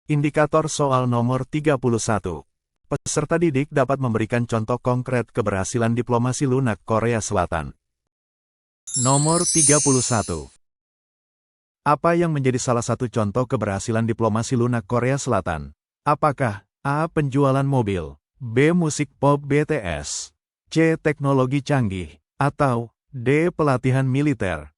Indikator soal nomor 31. Peserta didik dapat memberikan contoh konkret keberhasilan diplomasi lunak Korea Selatan. Nomor 31. Apa yang menjadi salah satu contoh keberhasilan diplomasi lunak Korea Selatan? Apakah A. Penjualan mobil, B. Musik pop BTS, C. Teknologi canggih, atau D. Pelatihan militer?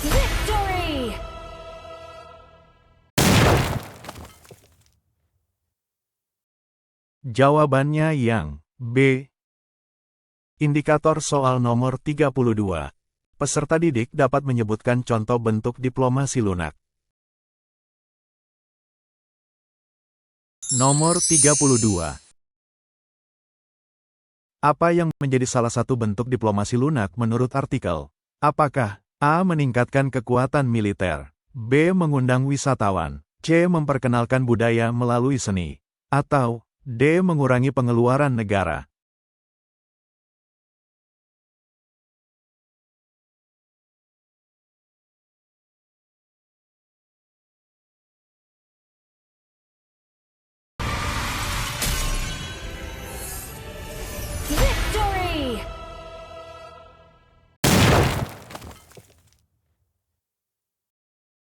Victory! Jawabannya yang B. Indikator soal nomor 32. Peserta didik dapat menyebutkan contoh bentuk diplomasi lunak. Nomor 32. Apa yang menjadi salah satu bentuk diplomasi lunak menurut artikel? Apakah A. Meningkatkan kekuatan militer, B. Mengundang wisatawan, C. Memperkenalkan budaya melalui seni, atau D. Mengurangi pengeluaran negara? Victory!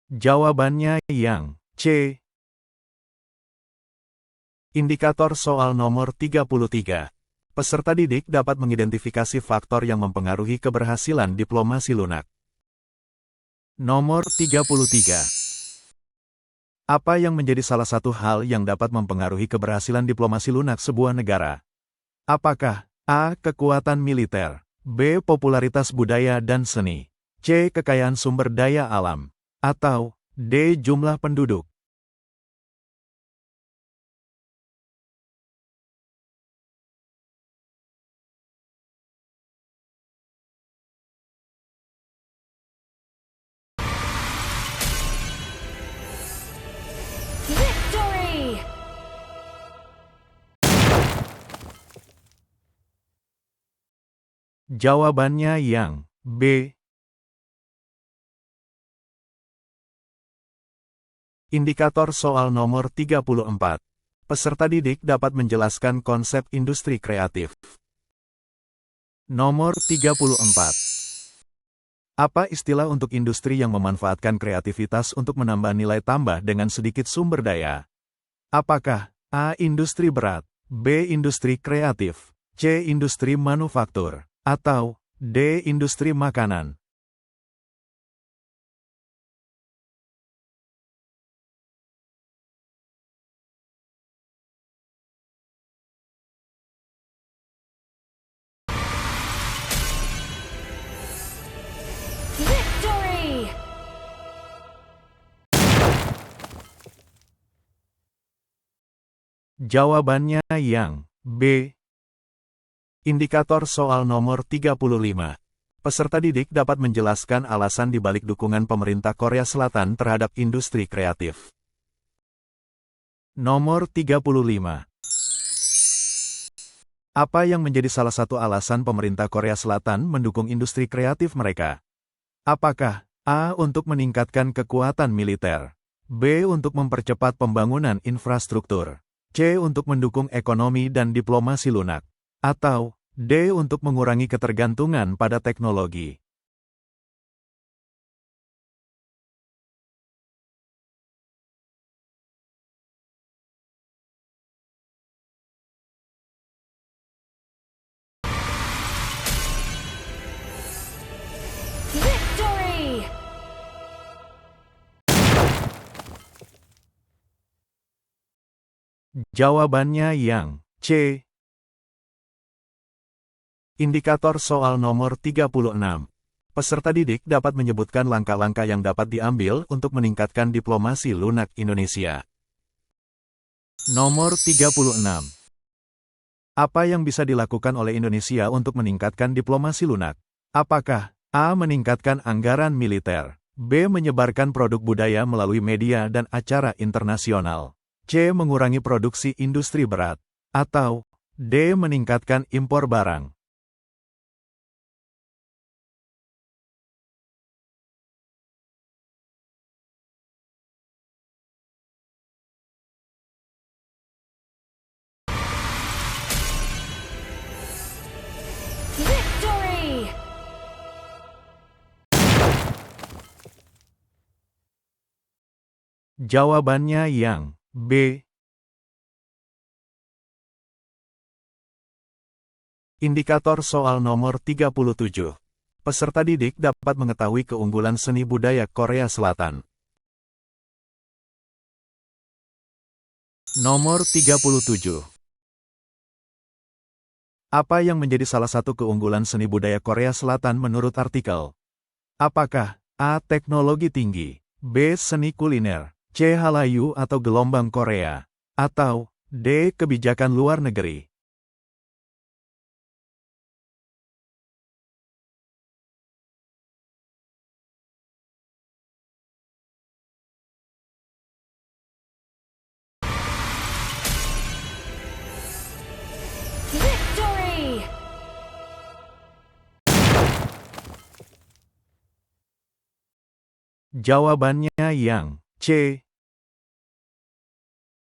Jawabannya yang C. Indikator soal nomor 33. Peserta didik dapat mengidentifikasi faktor yang mempengaruhi keberhasilan diplomasi lunak. Nomor 33. Apa yang menjadi salah satu hal yang dapat mempengaruhi keberhasilan diplomasi lunak sebuah negara? Apakah A. Kekuatan militer, B. Popularitas budaya dan seni, C. Kekayaan sumber daya alam, atau D. Jumlah penduduk? Victory! Jawabannya yang B. Indikator soal nomor 34. Peserta didik dapat menjelaskan konsep industri kreatif. Nomor 34. Apa istilah untuk industri yang memanfaatkan kreativitas untuk menambah nilai tambah dengan sedikit sumber daya? Apakah A. Industri berat, B. Industri kreatif, C. Industri manufaktur, atau D. Industri makanan? Victory! Jawabannya yang B. Indikator soal nomor 35. Peserta didik dapat menjelaskan alasan dibalik dukungan pemerintah Korea Selatan terhadap industri kreatif. Nomor 35. Apa yang menjadi salah satu alasan pemerintah Korea Selatan mendukung industri kreatif mereka? Apakah A. Untuk meningkatkan kekuatan militer, B. Untuk mempercepat pembangunan infrastruktur, C. Untuk mendukung ekonomi dan diplomasi lunak, atau D. Untuk mengurangi ketergantungan pada teknologi? Victory! Jawabannya yang C. Indikator soal nomor 36. Peserta didik dapat menyebutkan langkah-langkah yang dapat diambil untuk meningkatkan diplomasi lunak Indonesia. Nomor 36. Apa yang bisa dilakukan oleh Indonesia untuk meningkatkan diplomasi lunak? Apakah A. Meningkatkan anggaran militer, B. Menyebarkan produk budaya melalui media dan acara internasional, C. Mengurangi produksi industri berat, Atau D. Meningkatkan impor barang. Victory! Jawabannya yang B. Indikator soal nomor 37. Peserta didik dapat mengetahui keunggulan seni budaya Korea Selatan. Nomor 37. Apa yang menjadi salah satu keunggulan seni budaya Korea Selatan menurut artikel? Apakah A. Teknologi tinggi, B. Seni kuliner, C. Hallyu atau gelombang Korea, atau D. Kebijakan luar negeri? Victory! Jawabannya yang C.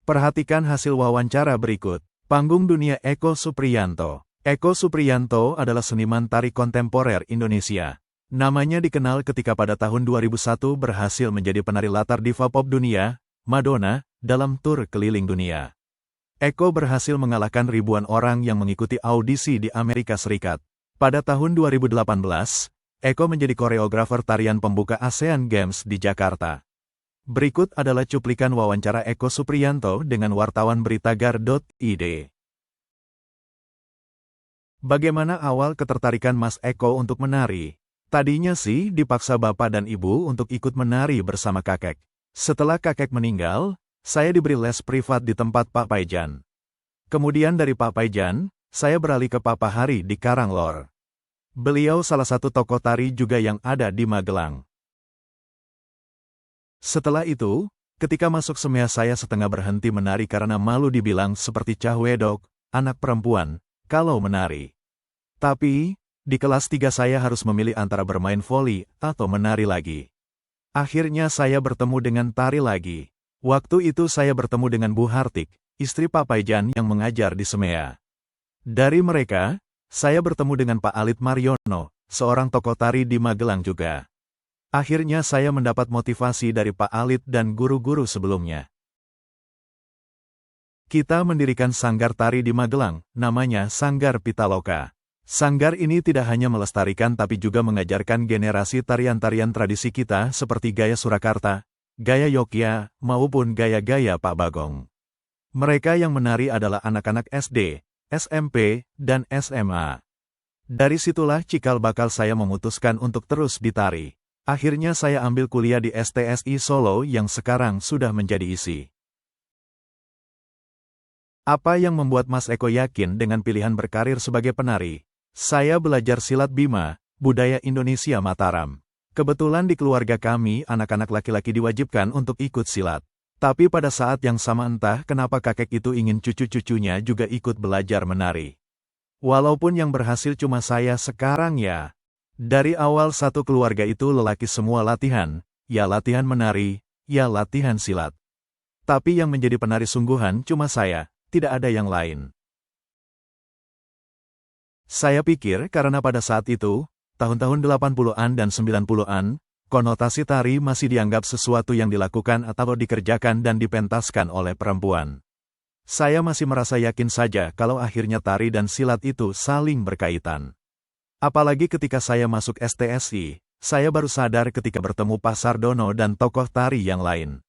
Perhatikan hasil wawancara berikut. Panggung dunia Eko Supriyanto. Eko Supriyanto adalah seniman tari kontemporer Indonesia. Namanya dikenal ketika pada tahun 2001 berhasil menjadi penari latar diva pop dunia, Madonna, dalam tur keliling dunia. Eko berhasil mengalahkan ribuan orang yang mengikuti audisi di Amerika Serikat. Pada tahun 2018, Eko menjadi koreografer tarian pembuka ASEAN Games di Jakarta. Berikut adalah cuplikan wawancara Eko Supriyanto dengan wartawan berita gar.id. Bagaimana awal ketertarikan Mas Eko untuk menari? Tadinya sih dipaksa bapak dan ibu untuk ikut menari bersama kakek. Setelah kakek meninggal, saya diberi les privat di tempat Pak Paijan. Kemudian dari Pak Paijan, saya beralih ke Papa Hari di Karanglor. Beliau salah satu tokoh tari juga yang ada di Magelang. Setelah itu, ketika masuk semea saya setengah berhenti menari karena malu dibilang seperti cah wedok, anak perempuan, kalau menari. Tapi, di kelas 3 saya harus memilih antara bermain voli atau menari lagi. Akhirnya saya bertemu dengan tari lagi. Waktu itu saya bertemu dengan Bu Hartik, istri Pak Paijan yang mengajar di semea. Dari mereka, saya bertemu dengan Pak Alit Mariono, seorang tokoh tari di Magelang juga. Akhirnya saya mendapat motivasi dari Pak Alit dan guru-guru sebelumnya. Kita mendirikan sanggar tari di Magelang, namanya Sanggar Pitaloka. Sanggar ini tidak hanya melestarikan tapi juga mengajarkan generasi tarian-tarian tradisi kita seperti gaya Surakarta, gaya Yogya, maupun gaya-gaya Pak Bagong. Mereka yang menari adalah anak-anak SD, SMP, dan SMA. Dari situlah cikal bakal saya memutuskan untuk terus ditari. Akhirnya saya ambil kuliah di STSI Solo yang sekarang sudah menjadi isi. Apa yang membuat Mas Eko yakin dengan pilihan berkarir sebagai penari? Saya belajar silat Bima, budaya Indonesia Mataram. Kebetulan di keluarga kami anak-anak laki-laki diwajibkan untuk ikut silat. Tapi pada saat yang sama entah kenapa kakek itu ingin cucu-cucunya juga ikut belajar menari. Walaupun yang berhasil cuma saya sekarang ya. Dari awal satu keluarga itu lelaki semua latihan, ya latihan menari, ya latihan silat. Tapi yang menjadi penari sungguhan cuma saya, tidak ada yang lain. Saya pikir karena pada saat itu, tahun-tahun 80-an dan 90-an, konotasi tari masih dianggap sesuatu yang dilakukan atau dikerjakan dan dipentaskan oleh perempuan. Saya masih merasa yakin saja kalau akhirnya tari dan silat itu saling berkaitan. Apalagi ketika saya masuk STSI, saya baru sadar ketika bertemu Pak Sardono dan tokoh tari yang lain.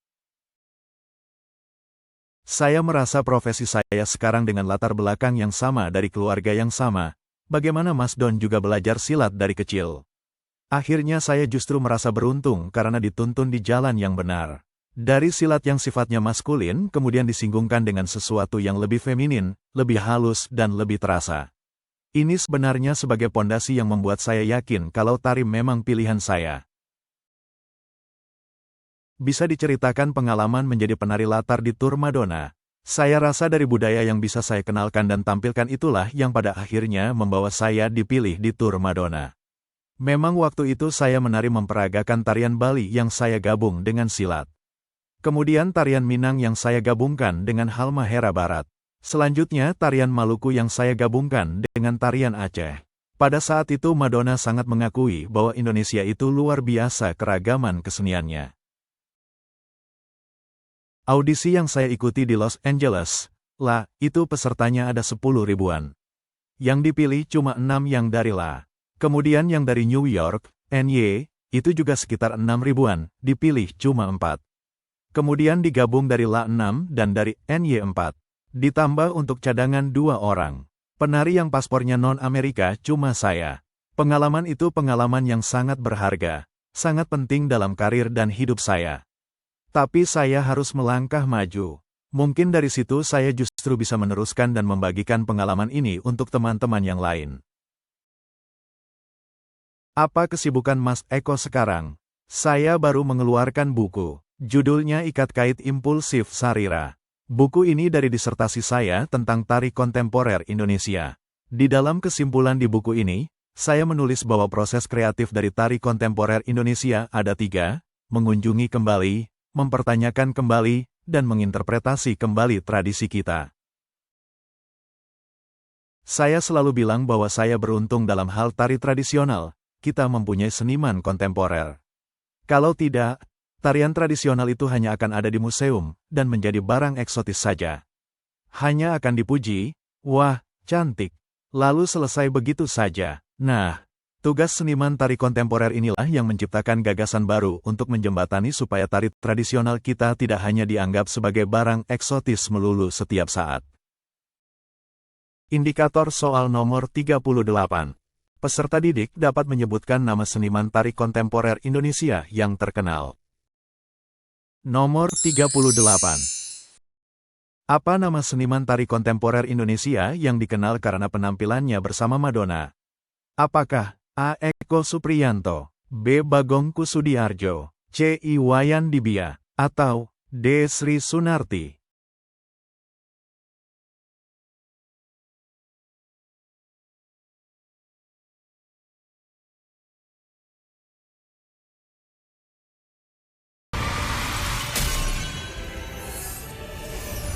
Saya merasa profesi saya sekarang dengan latar belakang yang sama dari keluarga yang sama, bagaimana Mas Don juga belajar silat dari kecil. Akhirnya saya justru merasa beruntung karena dituntun di jalan yang benar. Dari silat yang sifatnya maskulin kemudian disinggungkan dengan sesuatu yang lebih feminin, lebih halus dan lebih terasa. Ini sebenarnya sebagai pondasi yang membuat saya yakin kalau tari memang pilihan saya. Bisa diceritakan pengalaman menjadi penari latar di tur Madonna. Saya rasa dari budaya yang bisa saya kenalkan dan tampilkan itulah yang pada akhirnya membawa saya dipilih di tur Madonna. Memang waktu itu saya menari memperagakan tarian Bali yang saya gabung dengan silat. Kemudian tarian Minang yang saya gabungkan dengan Halmahera Barat. Selanjutnya tarian Maluku yang saya gabungkan dengan tarian Aceh. Pada saat itu Madonna sangat mengakui bahwa Indonesia itu luar biasa keragaman keseniannya. Audisi yang saya ikuti di Los Angeles, itu pesertanya ada 10 ribuan. Yang dipilih cuma 6 yang dari Kemudian yang dari New York, NY, itu juga sekitar 6 ribuan, dipilih cuma 4. Kemudian digabung dari 6 dan dari NY 4. Ditambah untuk cadangan 2 orang. Penari yang paspornya non-Amerika cuma saya. Pengalaman itu pengalaman yang sangat berharga, sangat penting dalam karir dan hidup saya. Tapi saya harus melangkah maju. Mungkin dari situ saya justru bisa meneruskan dan membagikan pengalaman ini untuk teman-teman yang lain. Apa kesibukan Mas Eko sekarang? Saya baru mengeluarkan buku. Judulnya Ikat Kait Impulsif Sarira. Buku ini dari disertasi saya tentang tari kontemporer Indonesia. Di dalam kesimpulan di buku ini, saya menulis bahwa proses kreatif dari tari kontemporer Indonesia ada 3, mengunjungi kembali, mempertanyakan kembali, dan menginterpretasi kembali tradisi kita. Saya selalu bilang bahwa saya beruntung dalam hal tari tradisional, kita mempunyai seniman kontemporer. Kalau tidak, tarian tradisional itu hanya akan ada di museum, dan menjadi barang eksotis saja. Hanya akan dipuji, wah, cantik. Lalu selesai begitu saja. Nah, tugas seniman tari kontemporer inilah yang menciptakan gagasan baru untuk menjembatani supaya tari tradisional kita tidak hanya dianggap sebagai barang eksotis melulu setiap saat. Indikator soal nomor 38. Peserta didik dapat menyebutkan nama seniman tari kontemporer Indonesia yang terkenal. Nomor 38. Apa nama seniman tari kontemporer Indonesia yang dikenal karena penampilannya bersama Madonna? Apakah A. Eko Supriyanto, B. Bagong Kussudiardjo, C. Iwayan Dibia, atau D. Sri Sunarti?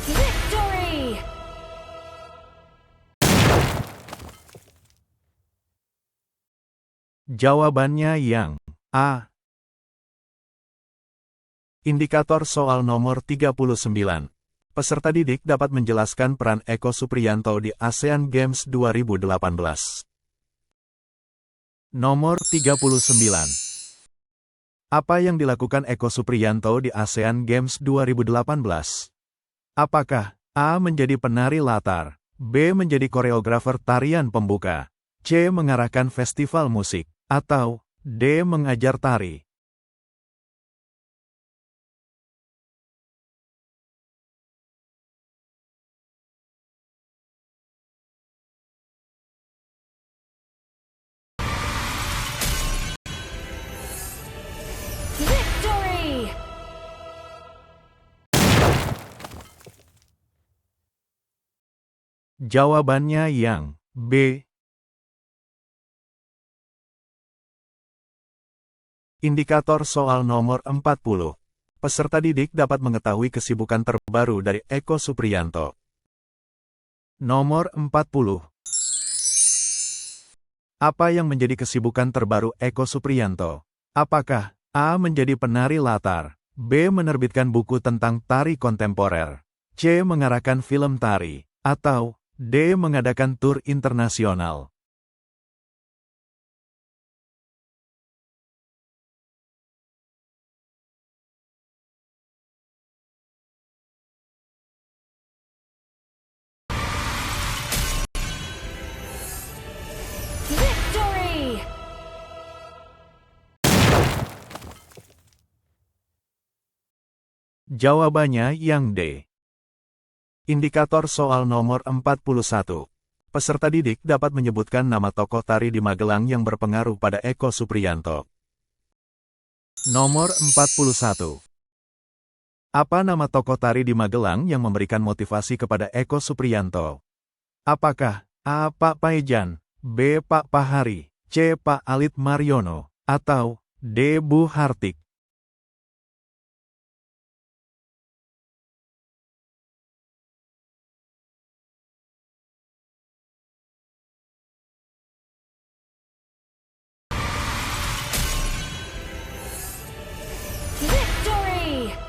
Victory! Jawabannya yang A. Indikator soal nomor 39. Peserta didik dapat menjelaskan peran Eko Supriyanto di ASEAN Games 2018. Nomor 39. Apa yang dilakukan Eko Supriyanto di ASEAN Games 2018? Apakah A. menjadi penari latar, B. menjadi koreografer tarian pembuka, C. mengarahkan festival musik, atau D. mengajar tari? Victory! Jawabannya yang B. Indikator soal nomor 40. Peserta didik dapat mengetahui kesibukan terbaru dari Eko Supriyanto. Nomor 40. Apa yang menjadi kesibukan terbaru Eko Supriyanto? Apakah A. menjadi penari latar, B. menerbitkan buku tentang tari kontemporer, C. mengarahkan film tari, atau D. mengadakan tur internasional? Victory! Jawabannya yang D. Indikator soal nomor 41. Peserta didik dapat menyebutkan nama tokoh tari di Magelang yang berpengaruh pada Eko Supriyanto. Nomor 41. Apa nama tokoh tari di Magelang yang memberikan motivasi kepada Eko Supriyanto? Apakah A. Pak Paejan, B. Pak Pahari, C. Pak Alit Mariono, atau D. Bu Hartik? Victory!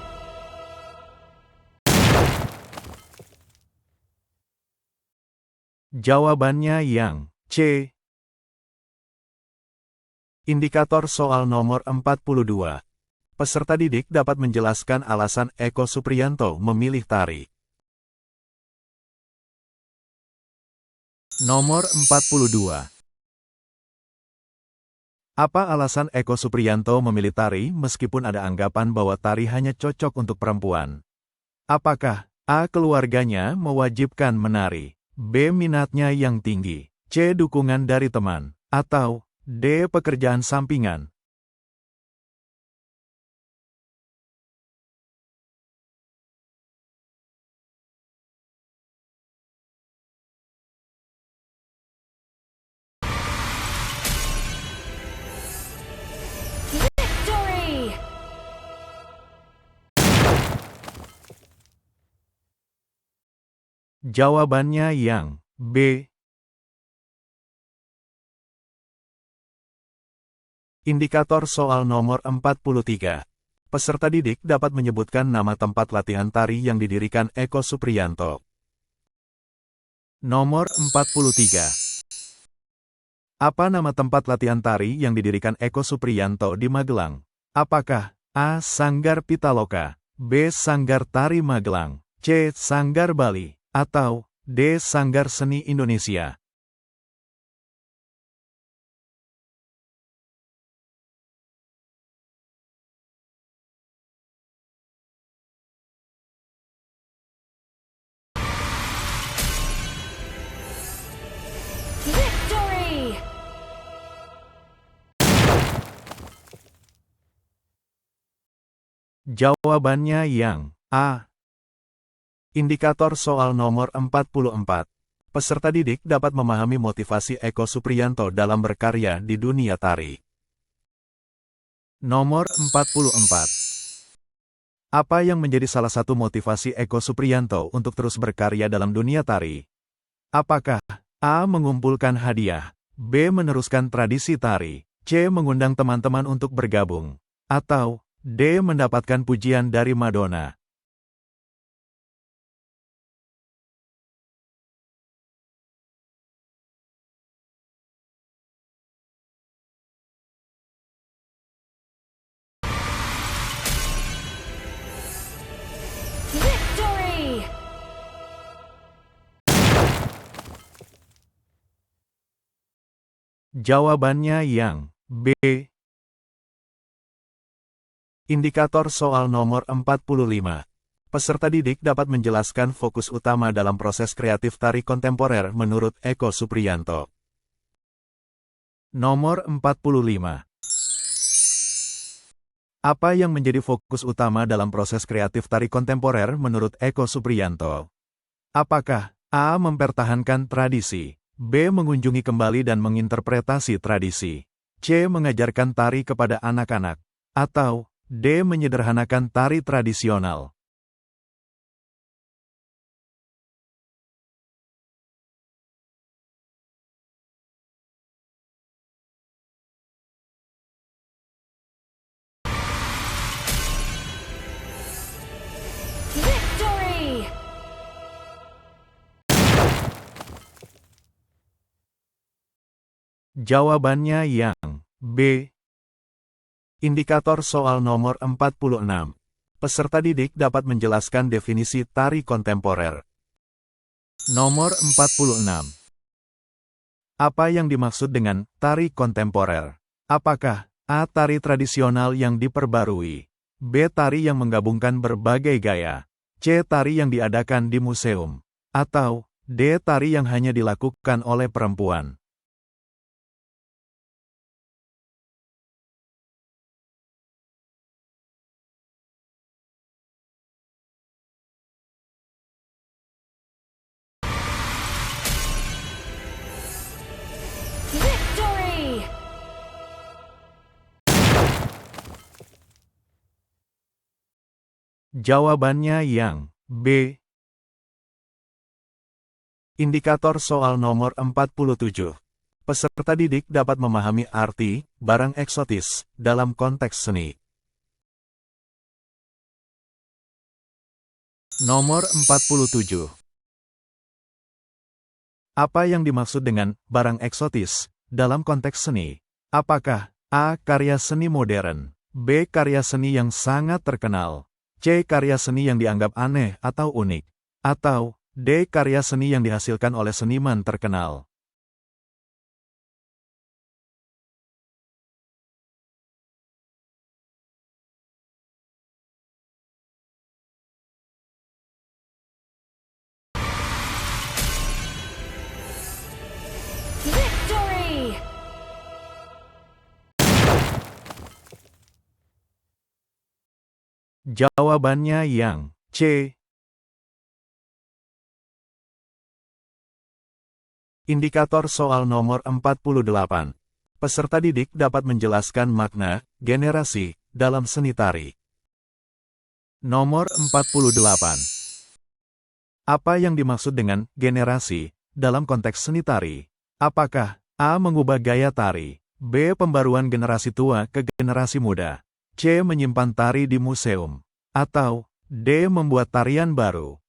Jawabannya yang C. Indikator soal nomor 42. Peserta didik dapat menjelaskan alasan Eko Supriyanto memilih tari. Nomor 42. Apa alasan Eko Supriyanto memilih tari meskipun ada anggapan bahwa tari hanya cocok untuk perempuan? Apakah A. Keluarganya mewajibkan menari, B. Minatnya yang tinggi, C. Dukungan dari teman, atau D. Pekerjaan sampingan? Victory! Jawabannya yang B. Indikator soal nomor 43. Peserta didik dapat menyebutkan nama tempat latihan tari yang didirikan Eko Supriyanto. Nomor 43. Apa nama tempat latihan tari yang didirikan Eko Supriyanto di Magelang? Apakah A. Sanggar Pitaloka, B. Sanggar Tari Magelang, C. Sanggar Bali, atau D. Sanggar Seni Indonesia? Victory! Jawabannya yang A. Indikator soal nomor 44. Peserta didik dapat memahami motivasi Eko Supriyanto dalam berkarya di dunia tari. Nomor 44. Apa yang menjadi salah satu motivasi Eko Supriyanto untuk terus berkarya dalam dunia tari? Apakah A. Mengumpulkan hadiah, B. Meneruskan tradisi tari, C. Mengundang teman-teman untuk bergabung, atau D. Mendapatkan pujian dari Madonna? Victory! Jawabannya yang B. Indikator soal nomor 45. Peserta didik dapat menjelaskan fokus utama dalam proses kreatif tari kontemporer menurut Eko Supriyanto. Nomor 45. Apa yang menjadi fokus utama dalam proses kreatif tari kontemporer menurut Eko Supriyanto? Apakah A. Mempertahankan tradisi, B. Mengunjungi kembali dan menginterpretasi tradisi, C. Mengajarkan tari kepada anak-anak, atau D. Menyederhanakan tari tradisional? Victory! Jawabannya yang B. Indikator soal nomor 46. Peserta didik dapat menjelaskan definisi tari kontemporer. Nomor 46. Apa yang dimaksud dengan tari kontemporer? Apakah A. Tari tradisional yang diperbarui, B. Tari yang menggabungkan berbagai gaya, C. Tari yang diadakan di museum, atau D. Tari yang hanya dilakukan oleh perempuan? Jawabannya yang B. Indikator soal nomor 47. Peserta didik dapat memahami arti barang eksotis dalam konteks seni. Nomor 47. Apa yang dimaksud dengan barang eksotis dalam konteks seni? Apakah A. Karya seni modern, B. Karya seni yang sangat terkenal, C. Karya seni yang dianggap aneh atau unik, atau D. Karya seni yang dihasilkan oleh seniman terkenal? Victory! Jawabannya yang C. Indikator soal nomor 48. Peserta didik dapat menjelaskan makna generasi dalam seni tari. Nomor 48. Apa yang dimaksud dengan generasi dalam konteks seni tari? Apakah A. Mengubah gaya tari, B. Pembaruan generasi tua ke generasi muda, C. Menyimpan tari di museum, atau D. Membuat tarian baru?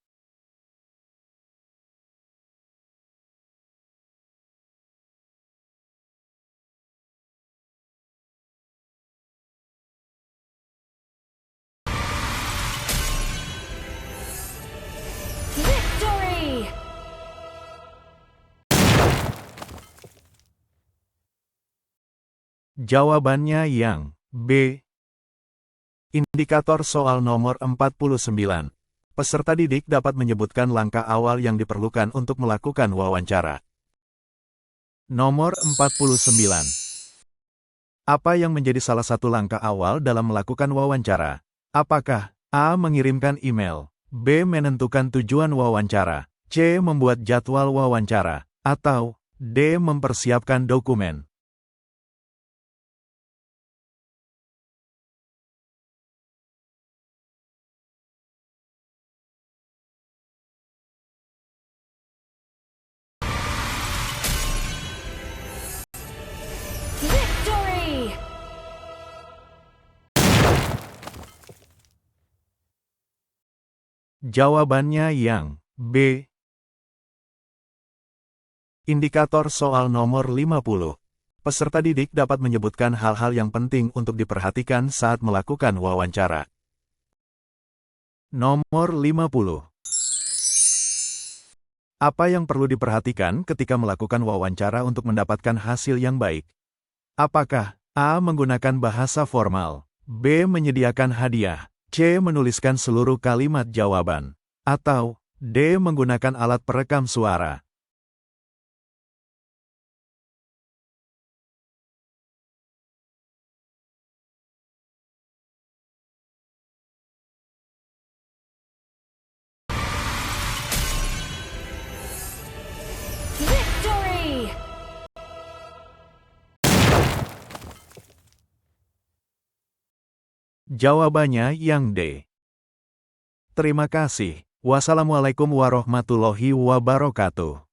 Victory! Jawabannya yang B. Indikator soal nomor 49. Peserta didik dapat menyebutkan langkah awal yang diperlukan untuk melakukan wawancara. Nomor 49. Apa yang menjadi salah satu langkah awal dalam melakukan wawancara? Apakah A. Mengirimkan email, B. Menentukan tujuan wawancara, C. Membuat jadwal wawancara, atau D. Mempersiapkan dokumen? Victory! Jawabannya yang B. Indikator soal nomor 50. Peserta didik dapat menyebutkan hal-hal yang penting untuk diperhatikan saat melakukan wawancara. Nomor 50. Apa yang perlu diperhatikan ketika melakukan wawancara untuk mendapatkan hasil yang baik? Apakah A. Menggunakan bahasa formal, B. Menyediakan hadiah, C. Menuliskan seluruh kalimat jawaban, atau D. Menggunakan alat perekam suara? Victory! Jawabannya yang D. Terima kasih. Wassalamualaikum warahmatullahi wabarakatuh.